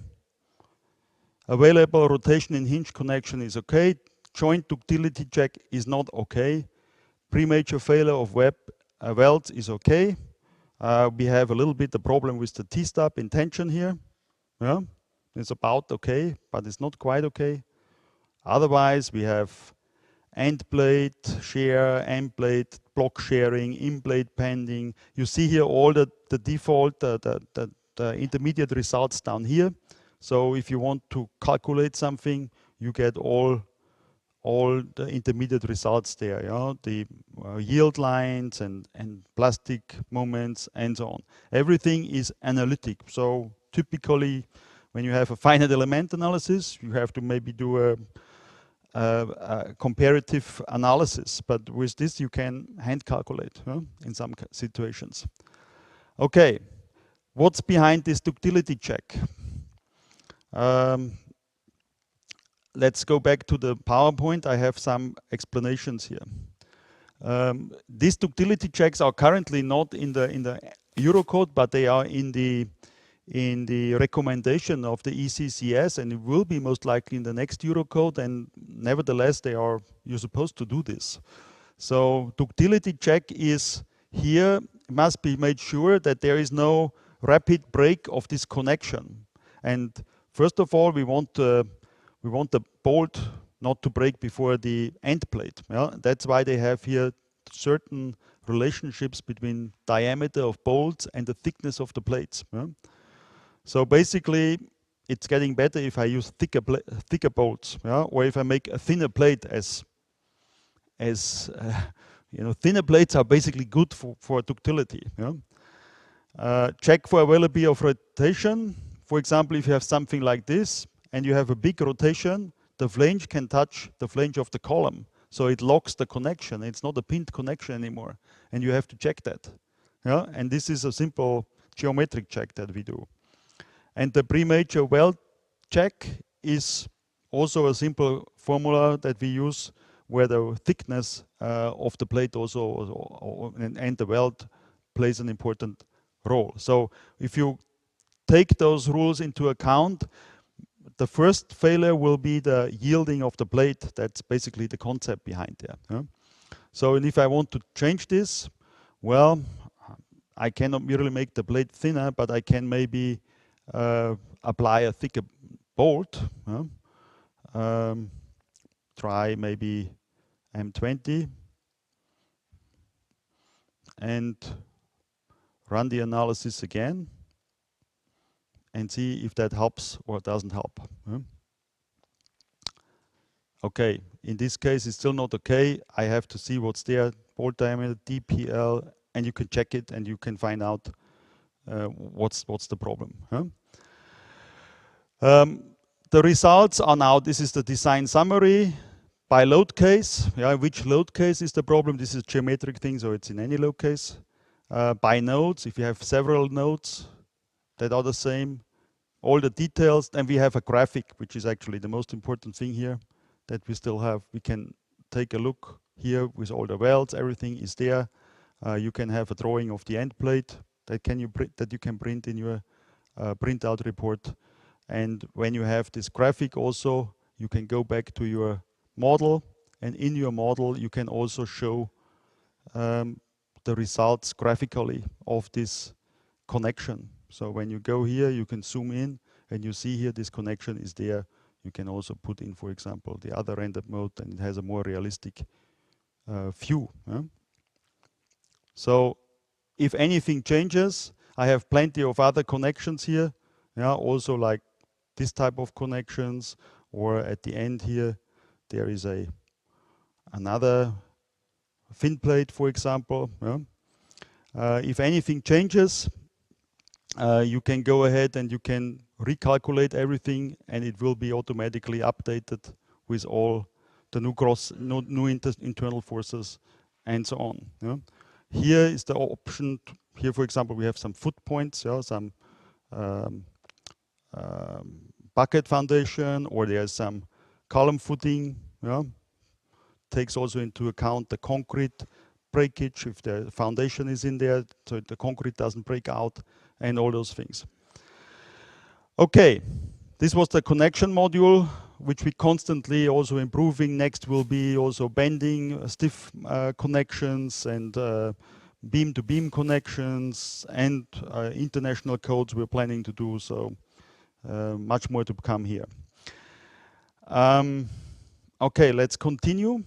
available rotation in hinge connection is okay. Joint ductility check is not okay. Premature failure of welds is okay. We have a little bit the problem with the T-stub in tension here. Yeah, it's about okay, but it's not quite okay. Otherwise, we have end plate shear, end plate block sharing, in plate pending. You see here all the default, the intermediate results down here. So if you want to calculate something, you get all the intermediate results there, yeah? The yield lines and plastic moments and so on. Everything is analytic. So typically, when you have a finite element analysis, you have to maybe do a comparative analysis. But with this, you can hand calculate, huh? In some situations. Okay, what's behind this ductility check? Let's go back to the PowerPoint. I have some explanations here. These ductility checks are currently not in the Eurocode, but they are in the recommendation of the ECCS, and it will be most likely in the next Eurocode. And nevertheless, you're supposed to do this. So ductility check is here. It must be made sure that there is no rapid break of this connection. And first of all, we want the bolt not to break before the end plate. Yeah? That's why they have here certain relationships between diameter of bolts and the thickness of the plates. Yeah? So basically, it's getting better if I use thicker bolts, yeah? Or if I make a thinner plate you know, thinner plates are basically good for ductility. Yeah? Check for availability of rotation. For example, if you have something like this and you have a big rotation, the flange can touch the flange of the column. So it locks the connection. It's not a pinned connection anymore. And you have to check that. Yeah? And this is a simple geometric check that we do. And the premature weld check is also a simple formula that we use where the thickness of the plate also and the weld plays an important role. So if you take those rules into account, the first failure will be the yielding of the plate. That's basically the concept behind there. Yeah? So and if I want to change this, well, I cannot merely make the plate thinner, but I can maybe apply a thicker bolt. Try maybe M20 and run the analysis again and see if that helps or doesn't help. Okay, in this case it's still not okay. I have to see what's there, bolt diameter, DPL, and you can check it and you can find out what's the problem. The results are now, this is the design summary by load case. Yeah, which load case is the problem? This is a geometric thing, so it's in any load case. By nodes, if you have several nodes that are the same, all the details, then we have a graphic, which is actually the most important thing here that we still have. We can take a look here with all the welds, everything is there. You can have a drawing of the end plate that you can print in your printout report. And when you have this graphic also, you can go back to your model, and in your model you can also show the results graphically of this connection. So when you go here, you can zoom in and you see here this connection is there. You can also put in, for example, the other rendered mode, and it has a more realistic view. So if anything changes, I have plenty of other connections here. Yeah, also like this type of connections, or at the end here, there is another fin plate, for example. Yeah. If anything changes, you can go ahead and you can recalculate everything, and it will be automatically updated with all the new internal forces and so on. Yeah. Here is the option. Here, for example, we have some foot points, yeah, some bucket foundation, or there's some column footing. Yeah. Takes also into account the concrete breakage, if the foundation is in there, so the concrete doesn't break out, and all those things. Okay, this was the connection module, which we constantly also improving. Next will be also bending, stiff connections, and beam-to-beam connections, and international codes we're planning to do, so much more to come here. Okay, let's continue.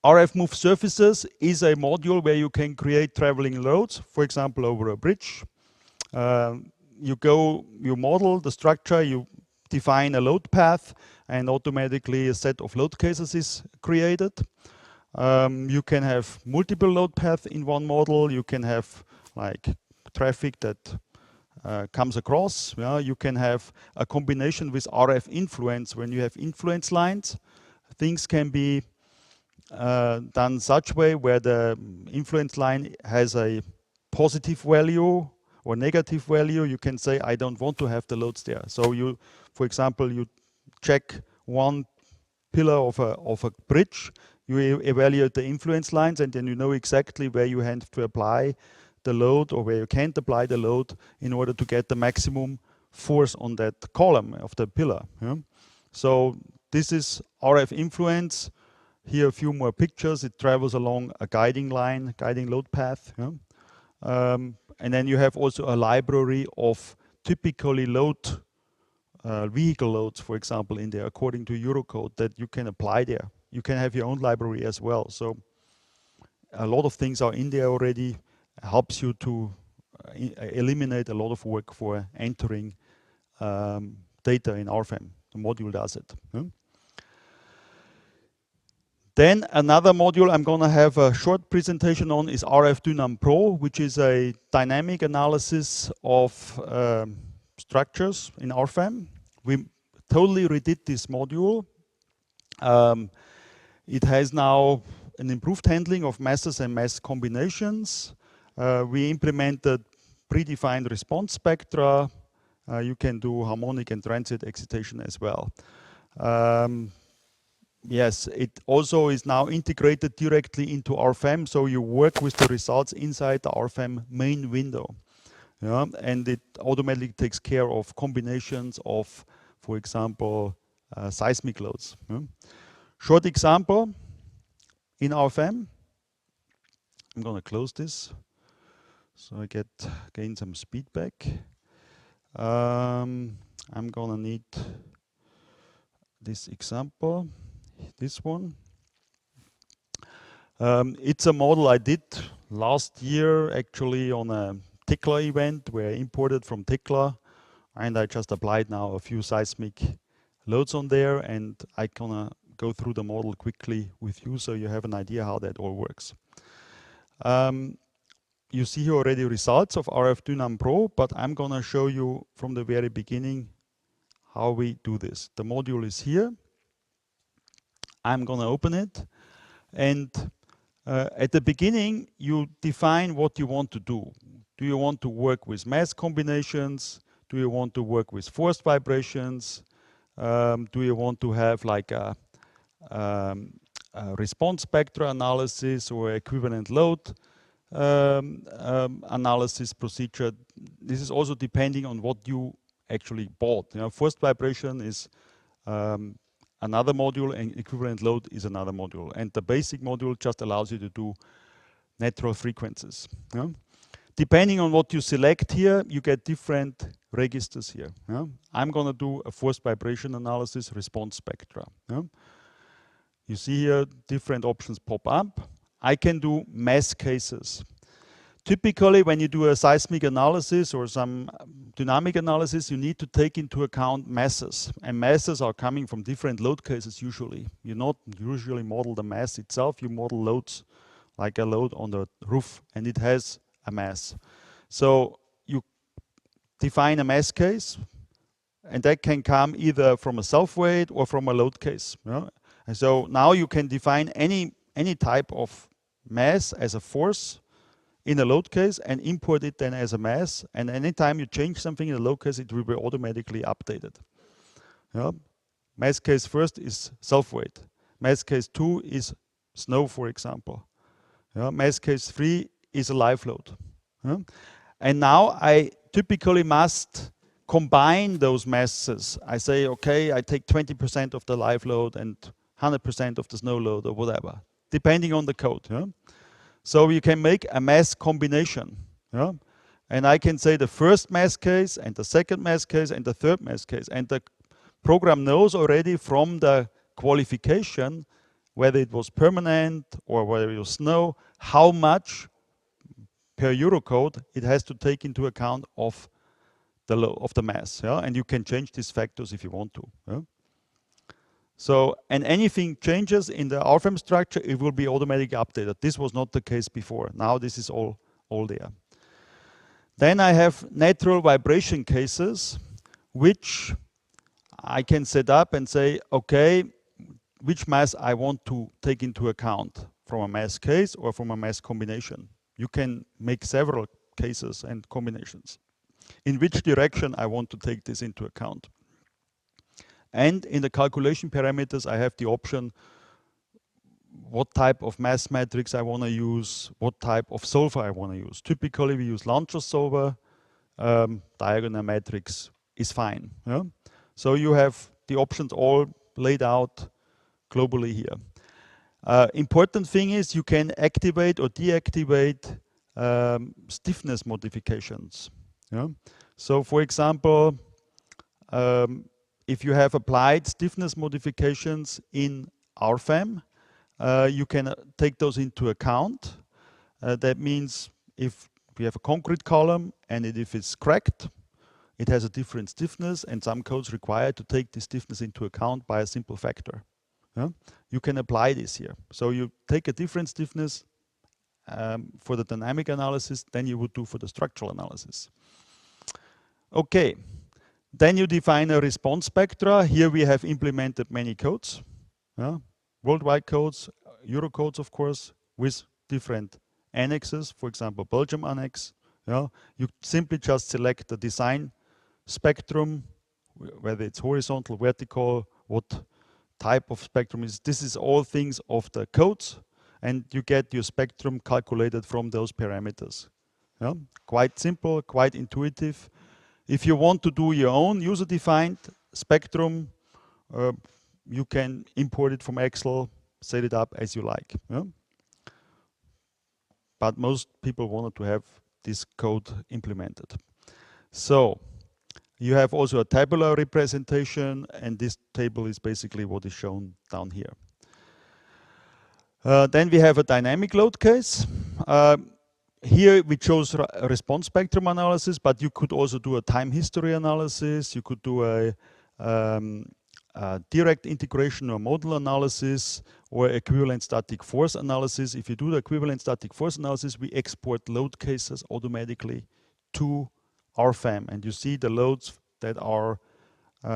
RF move surfaces is a module where you can create traveling loads, for example, over a bridge. You model the structure, you define a load path, and automatically a set of load cases is created. You can have multiple load paths in one model. You can have like traffic that comes across. Yeah? You can have a combination with RF influence. When you have influence lines, things can be done such way where the influence line has a positive value or negative value. You can say, I don't want to have the loads there. So you, for example, you check one pillar of a bridge, you evaluate the influence lines, and then you know exactly where you have to apply the load or where you can't apply the load in order to get the maximum force on that column of the pillar. Yeah? So this is RF influence. Here a few more pictures. It travels along a guiding line, guiding load path. Yeah? And then you have also a library of typically vehicle loads, for example, in there, according to Eurocode, that you can apply there. You can have your own library as well. So a lot of things are in there already. Helps you to eliminate a lot of work for entering data in RFEM. The module does it. Yeah? Then another module I'm going to have a short presentation on is RF-Dynam Pro, which is a dynamic analysis of structures in RFEM. We totally redid this module. It has now an improved handling of masses and mass combinations. We implemented predefined response spectra. You can do harmonic and transient excitation as well. Yes, it also is now integrated directly into RFEM, so you work with the results inside the RFEM main window. Yeah? And it automatically takes care of combinations of, for example, seismic loads. Yeah? Short example, in RFEM, I'm going to close this, so I gain some speed back. I'm going to need this example. This one. It's a model I did last year actually on a TICLA event where I imported from TICLA, and I just applied now a few seismic loads on there, and I'm gonna go through the model quickly with you so you have an idea how that all works. You see here already results of RF-Dynam Pro, but I'm gonna show you from the very beginning how we do this. The module is here. I'm going to open it, and at the beginning you define what you want to do. Do you want to work with mass combinations? Do you want to work with forced vibrations? Do you want to have like a response spectra analysis or equivalent load analysis procedure? This is also depending on what you actually bought. You know, forced vibration is another module, and equivalent load is another module. And the basic module just allows you to do natural frequencies. Yeah? Depending on what you select here, you get different registers here. Yeah? I'm going to do a forced vibration analysis response spectra. Yeah? You see here different options pop up. I can do mass cases. Typically, when you do a seismic analysis or some dynamic analysis, you need to take into account masses. And masses are coming from different load cases usually. You not usually model the mass itself, you model loads, like a load on the roof, and it has a mass. So you define a mass case, and that can come either from a self-weight or from a load case. Yeah? And so now you can define any type of mass as a force in a load case and import it then as a mass, and anytime you change something in the load case, it will be automatically updated. Yeah? Mass case first is self-weight. Mass case 2 is snow, for example. Yeah, mass case 3 is a live load. Yeah. And now I typically must combine those masses. I say, okay, I take 20% of the live load and 100% of the snow load or whatever, depending on the code. Yeah? So you can make a mass combination. Yeah? And I can say the first mass case and the second mass case and the third mass case. And the program knows already from the qualification whether it was permanent or whether it was snow, how much per Eurocode it has to take into account of the mass. Yeah? And you can change these factors if you want to. Yeah? So, and anything changes in the RFEM structure, it will be automatically updated. This was not the case before. Now this is all there. Then I have natural vibration cases, which I can set up and say, okay, which mass I want to take into account from a mass case or from a mass combination. You can make several cases and combinations. In which direction I want to take this into account. And in the calculation parameters, I have the option what type of mass matrix I want to use, what type of solver I want to use. Typically, we use Launcher solver. Diagonal matrix is fine. Yeah? So you have the options all laid out globally here. Important thing is you can activate or deactivate stiffness modifications. Yeah? So for example, if you have applied stiffness modifications in RFEM, you can take those into account. That means if we have a concrete column and if it's cracked, it has a different stiffness, and some codes require to take the stiffness into account by a simple factor. Yeah? You can apply this here. So you take a different stiffness for the dynamic analysis than you would do for the structural analysis. Okay, then you define a response spectra. Here we have implemented many codes, yeah? Worldwide codes, Eurocodes of course, with different annexes, for example, Belgium annex. Yeah? You simply just select the design spectrum, whether it's horizontal, vertical, what type of spectrum is. This is all things of the codes, and you get your spectrum calculated from those parameters. Yeah? Quite simple, quite intuitive. If you want to do your own user-defined spectrum, you can import it from Excel, set it up as you like. Yeah? But most people wanted to have this code implemented. So you have also a tabular representation, and this table is basically what is shown down here. Then we have a dynamic load case. Here we chose a response spectrum analysis, but you could also do a time history analysis. You could do a direct integration or modal analysis or equivalent static force analysis. If you do the equivalent static force analysis, we export load cases automatically to RFEM, and you see the loads that are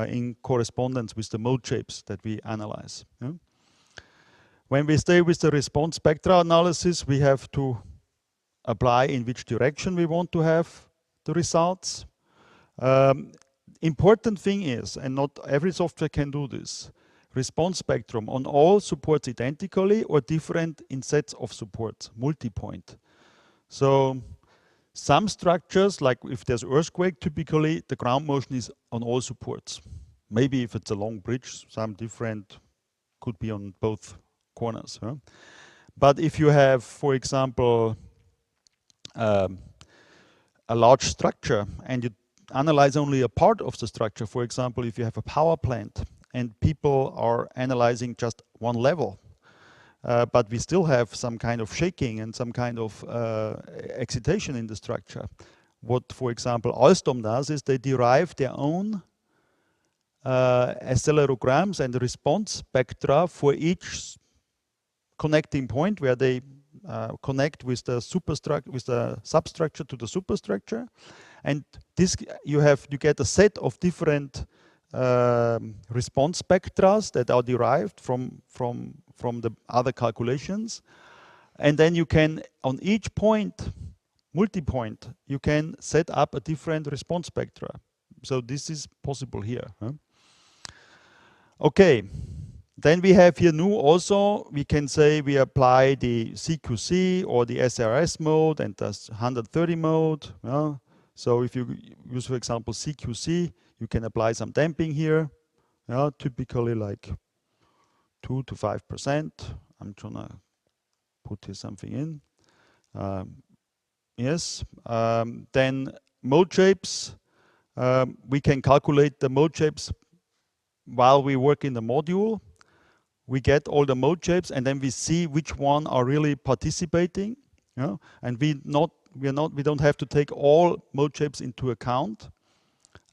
in correspondence with the mode shapes that we analyze. Yeah? When we stay with the response spectra analysis, we have to apply in which direction we want to have the results. Important thing is, and not every software can do this, response spectrum on all supports identically or different in sets of supports, multi-point. So some structures, like if there's earthquake, typically the ground motion is on all supports. Maybe if it's a long bridge, some different could be on both corners. Huh? But if you have, for example, a large structure and you analyze only a part of the structure, for example, if you have a power plant and people are analyzing just one level, but we still have some kind of shaking and some kind of excitation in the structure. What, for example, Alstom does is they derive their own accelerograms and response spectra for each connecting point where they connect with the substructure to the superstructure, and this you get a set of different response spectra that are derived from the other calculations, and then you can on each point, multi-point, you can set up a different response spectra. So this is possible here. Huh? Okay. Then we have here new also, we can say we apply the CQC or the SRS mode and the 130 mode. Yeah. So if you use, for example, CQC, you can apply some damping here. Yeah, typically like 2 to 5%. I'm trying to put here something in. Yes. Then mode shapes. We can calculate the mode shapes while we work in the module. We get all the mode shapes and then we see which one are really participating. Yeah? And we don't have to take all mode shapes into account.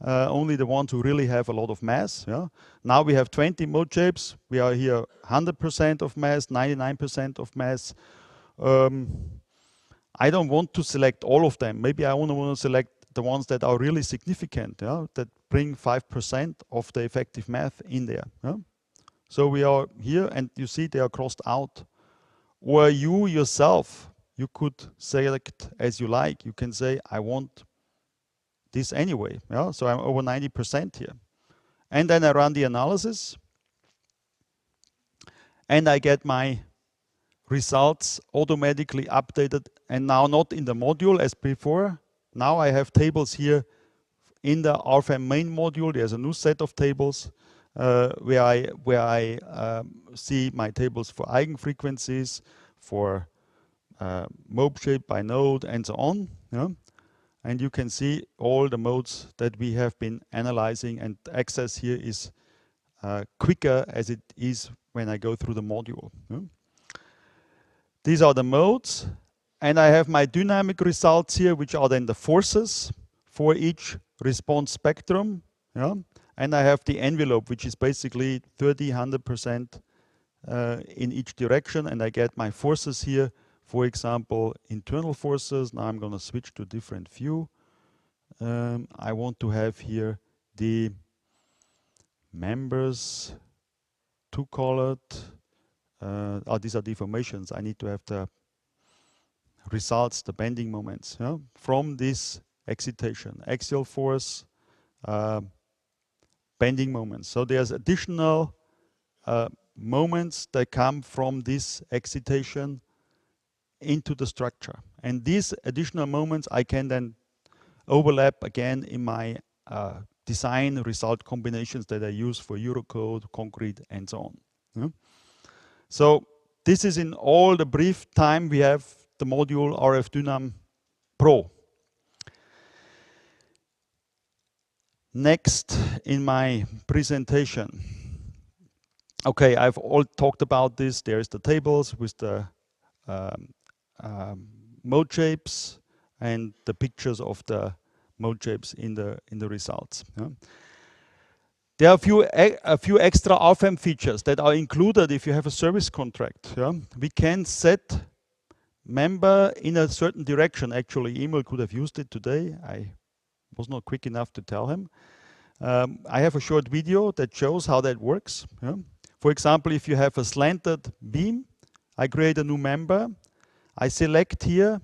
Only the ones who really have a lot of mass. Yeah? Now we have 20 mode shapes. We are here 100% of mass, 99% of mass. I don't want to select all of them. Maybe I only want to select the ones that are really significant, yeah? That bring 5% of the effective mass in there. Yeah? So we are here and you see they are crossed out. Or you yourself, you could select as you like. You can say, I want this anyway. Yeah? So I'm over 90% here. And then I run the analysis and I get my results automatically updated, and now not in the module as before. Now I have tables here in the RFEM main module. There's a new set of tables where I see my tables for eigenfrequencies, for mode shape by node, and so on. Yeah? And you can see all the modes that we have been analyzing, and access here is quicker as it is when I go through the module. Yeah? These are the modes, and I have my dynamic results here, which are then the forces for each response spectrum. Yeah? And I have the envelope, which is basically 30, 100% in each direction, and I get my forces here. For example, internal forces. Now I'm going to switch to a different view. I want to have here the members, two-colored. These are deformations. I need to have the results, the bending moments, yeah, from this excitation, axial force, bending moments. So there's additional moments that come from this excitation into the structure. And these additional moments I can then overlap again in my design result combinations that I use for Eurocode, concrete, and so on. Yeah? So this is in all the brief time we have the module RF Dynam Pro. Next in my presentation. Okay, I've all talked about this. There's the tables with the mode shapes and the pictures of the mode shapes in the results. Yeah. There are a few extra RFEM features that are included if you have a service contract. Yeah. We can set member in a certain direction. Actually, Emil could have used it today. I was not quick enough to tell him. I have a short video that shows how that works. Yeah. For example, if you have a slanted beam, I create a new member. I select here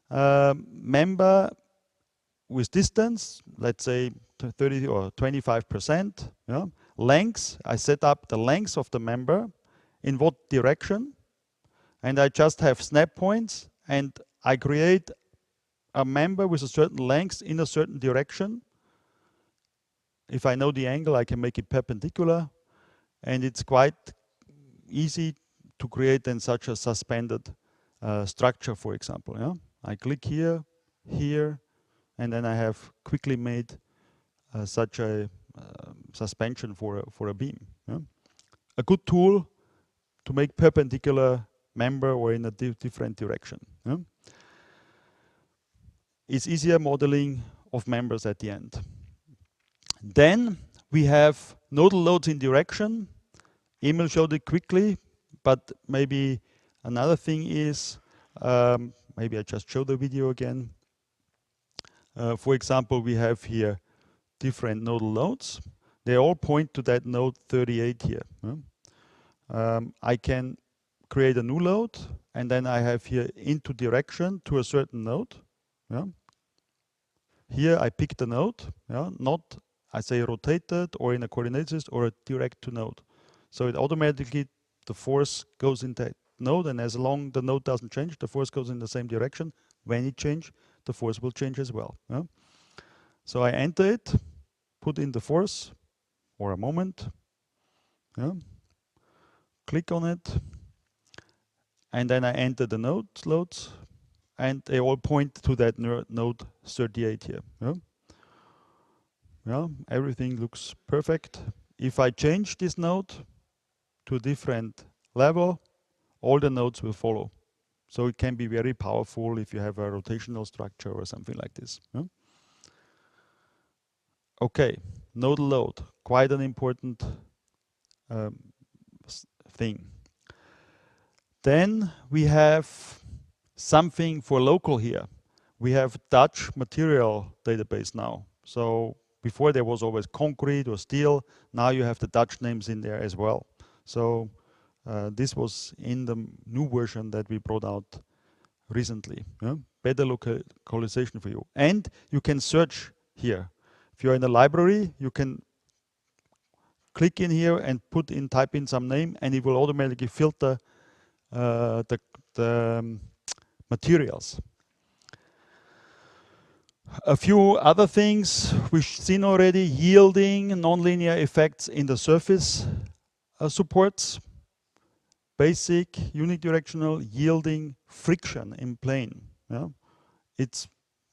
member with distance, let's say 30 or 25%. Yeah. Length, I set up the length of the member, in what direction, and I just have snap points, and I create a member with a certain length in a certain direction. If I know the angle, I can make it perpendicular, and it's quite easy to create then such a suspended structure, for example. Yeah? I click here, here, and then I have quickly made such a suspension for a beam. Yeah? A good tool to make perpendicular member or in a different direction. Yeah? It's easier modeling of members at the end. Then we have nodal loads in direction. Emil showed it quickly, but maybe another thing is, maybe I just show the video again. For example, we have here different nodal loads. They all point to that node 38 here. I can create a new load, and then I have here into direction to a certain node. Yeah. Here I pick the node, yeah, not I say rotated or in a coordinate system or a direct to node. So it automatically, the force goes in that node, and as long the node doesn't change, the force goes in the same direction. When it changes, the force will change as well. Yeah? So I enter it, put in the force or a moment, yeah? Click on it, and then I enter the loads, and they all point to that node 38 here. Yeah? Yeah, everything looks perfect. If I change this node to a different level, all the nodes will follow. So it can be very powerful if you have a rotational structure or something like this. Yeah? Okay, nodal load, quite an important thing. Then we have something for local here. We have Dutch material database now. So before there was always concrete or steel. Now you have the Dutch names in there as well. So this was in the new version that we brought out recently. Yeah? Better localization for you. And you can search here. If you're in a library, you can click in here and type in some name, and it will automatically filter the materials. A few other things we've seen already: yielding, nonlinear effects in the surface supports, basic unidirectional yielding, friction in plane. Yeah? It's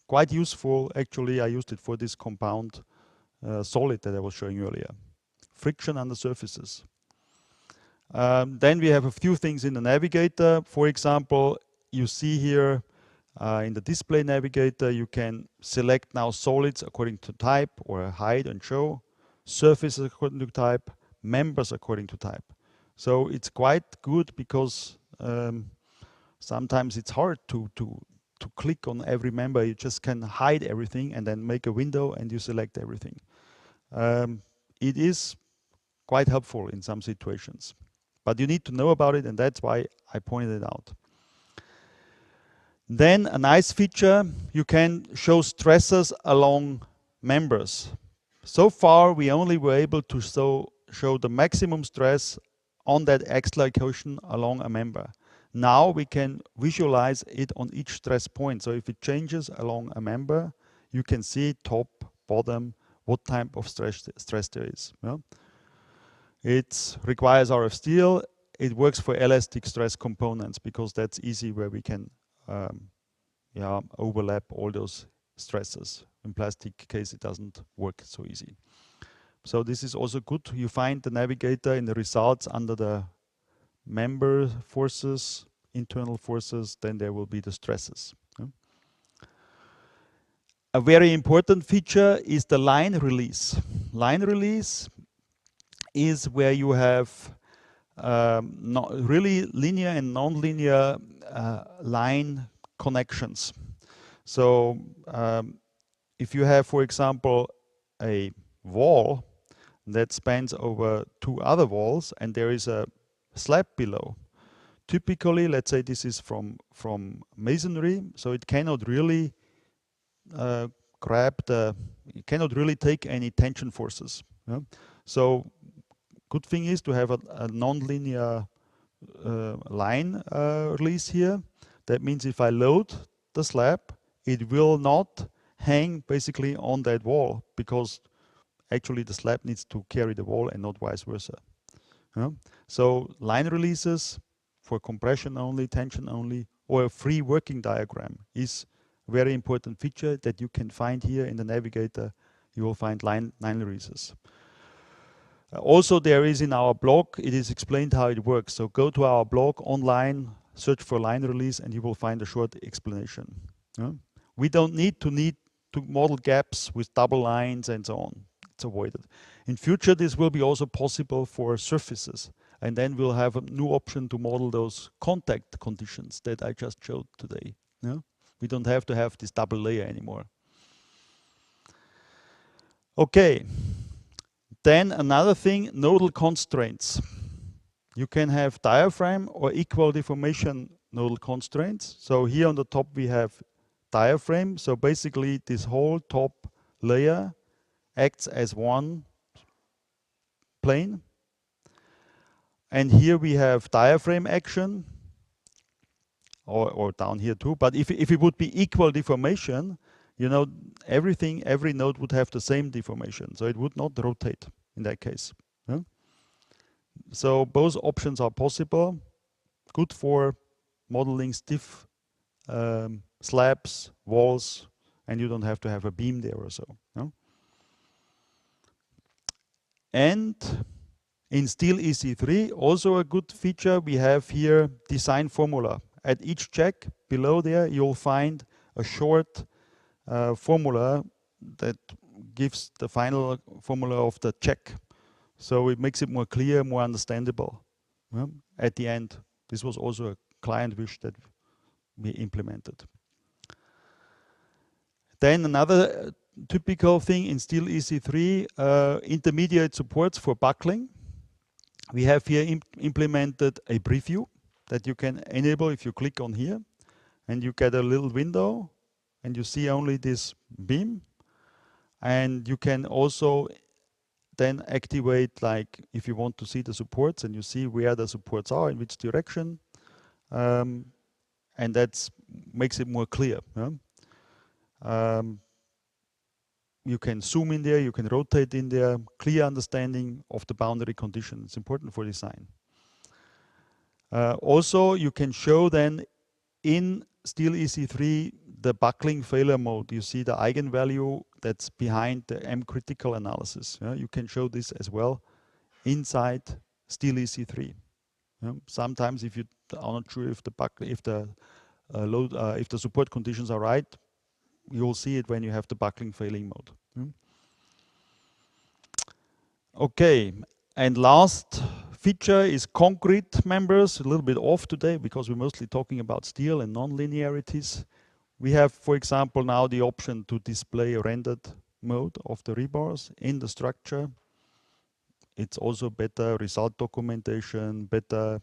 quite useful. Actually, I used it for this compound solid that I was showing you earlier. Friction on the surfaces. Then we have a few things in the navigator. For example, you see here in the display navigator, you can select now solids according to type, or hide and show, surfaces according to type, members according to type. So it's quite good because sometimes it's hard to click on every member. You just can hide everything and then make a window and you select everything. It is quite helpful in some situations. But you need to know about it, and that's why I pointed it out. Then a nice feature, you can show stresses along members. So far, we only were able to show the maximum stress on that axial cohesion along a member. Now we can visualize it on each stress point. So if it changes along a member, you can see top, bottom, what type of stress there is. Yeah? It requires RF steel. It works for elastic stress components because that's easy, where we can overlap all those stresses. In plastic case, it doesn't work so easy. So this is also good. You find the navigator in the results under the member forces, internal forces, then there will be the stresses. Yeah. A very important feature is the line release. Line release is where you have not really linear and non-linear line connections. So if you have, for example, a wall that spans over two other walls and there is a slab below, typically, let's say this is from masonry, so it cannot really it cannot really take any tension forces. Yeah? So good thing is to have a non-linear line release here. That means if I load the slab, it will not hang basically on that wall, because actually the slab needs to carry the wall and not vice versa. Yeah? So line releases for compression only, tension only, or a free working diagram is a very important feature that you can find here in the navigator. You will find line releases. Also, there is in our blog, it is explained how it works. So go to our blog online, search for line release, and you will find a short explanation. Yeah? We don't need to model gaps with double lines and so on. It's avoided. In future, this will be also possible for surfaces. And then we'll have a new option to model those contact conditions that I just showed today. Yeah? We don't have to have this double layer anymore. Okay. Then another thing, nodal constraints. You can have diaphragm or equal deformation nodal constraints. So here on the top we have diaphragm. So basically this whole top layer acts as one plane. And here we have diaphragm action, or down here too. But if it would be equal deformation, you know, every node would have the same deformation, so it would not rotate in that case. Yeah? So both options are possible. Good for modeling stiff slabs, walls, and you don't have to have a beam there or so. No? And in Steel EC3, also a good feature, we have here design formula. At each check below there, you'll find a short formula that gives the final formula of the check. So it makes it more clear, more understandable at the end. This was also a client wish that we implemented. Then another typical thing in Steel EC3, intermediate supports for buckling. We have here implemented a preview that you can enable if you click on here, and you get a little window and you see only this beam, and you can also then activate, like if you want to see the supports, and you see where the supports are, in which direction, and that makes it more clear. You can zoom in there, you can rotate in there, clear understanding of the boundary condition. It's important for design. Also, you can show then in Steel EC3 the buckling failure mode. You see the eigenvalue that's behind the M critical analysis. You can show this as well inside Steel EC3. Sometimes, if you are not sure if the support conditions are right, you'll see it when you have the buckling failing mode. Okay, and last feature is concrete members. A little bit off today because we're mostly talking about steel and non-linearities. We have, for example, now the option to display a rendered mode of the rebars in the structure. It's also better result documentation, better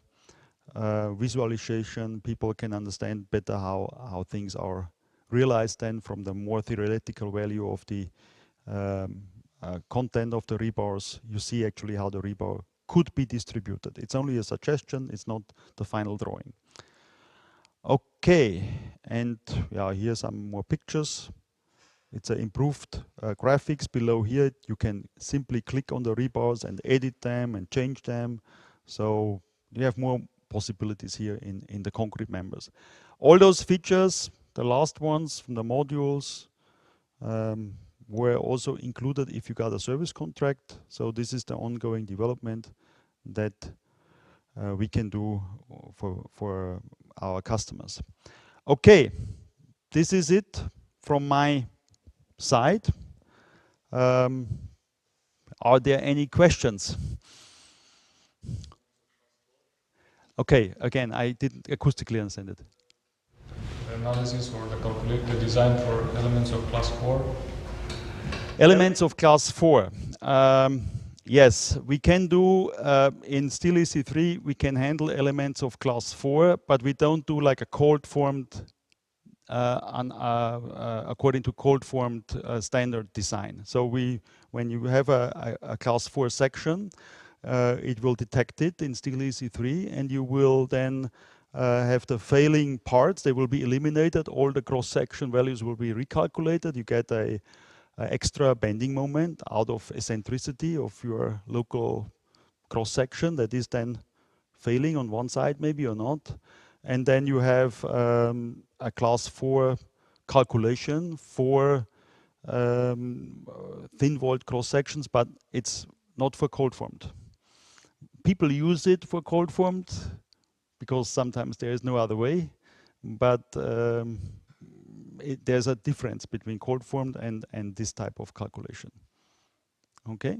visualization. People can understand better how things are realized then from the more theoretical value of the content of the rebars. You see actually how the rebar could be distributed. It's only a suggestion, it's not the final drawing. Okay, and yeah, here's some more pictures. It's an improved graphics below here. You can simply click on the rebars and edit them and change them. So you have more possibilities here in the concrete members. All those features, the last ones from the modules, were also included if you got a service contract. So this is the ongoing development that we can do for our customers. Okay, this is it from my side. Are there any questions? Okay, again, I didn't acoustically understand it. The analysis or the design for elements of class 4? Elements of class 4. Yes, we can do in Steel EC3, we can handle elements of class 4, but we don't do like a cold formed according to cold formed standard design. So when you have a class 4 section, it will detect it in Steel EC3, and you will then have the failing parts. They will be eliminated. All the cross section values will be recalculated. You get a extra bending moment out of eccentricity of your local cross section that is then failing on one side maybe or not. And then you have a class 4 calculation for thin walled cross sections, but it's not for cold formed. People use it for cold formed because sometimes there is no other way, but there's a difference between cold formed and this type of calculation. Okay?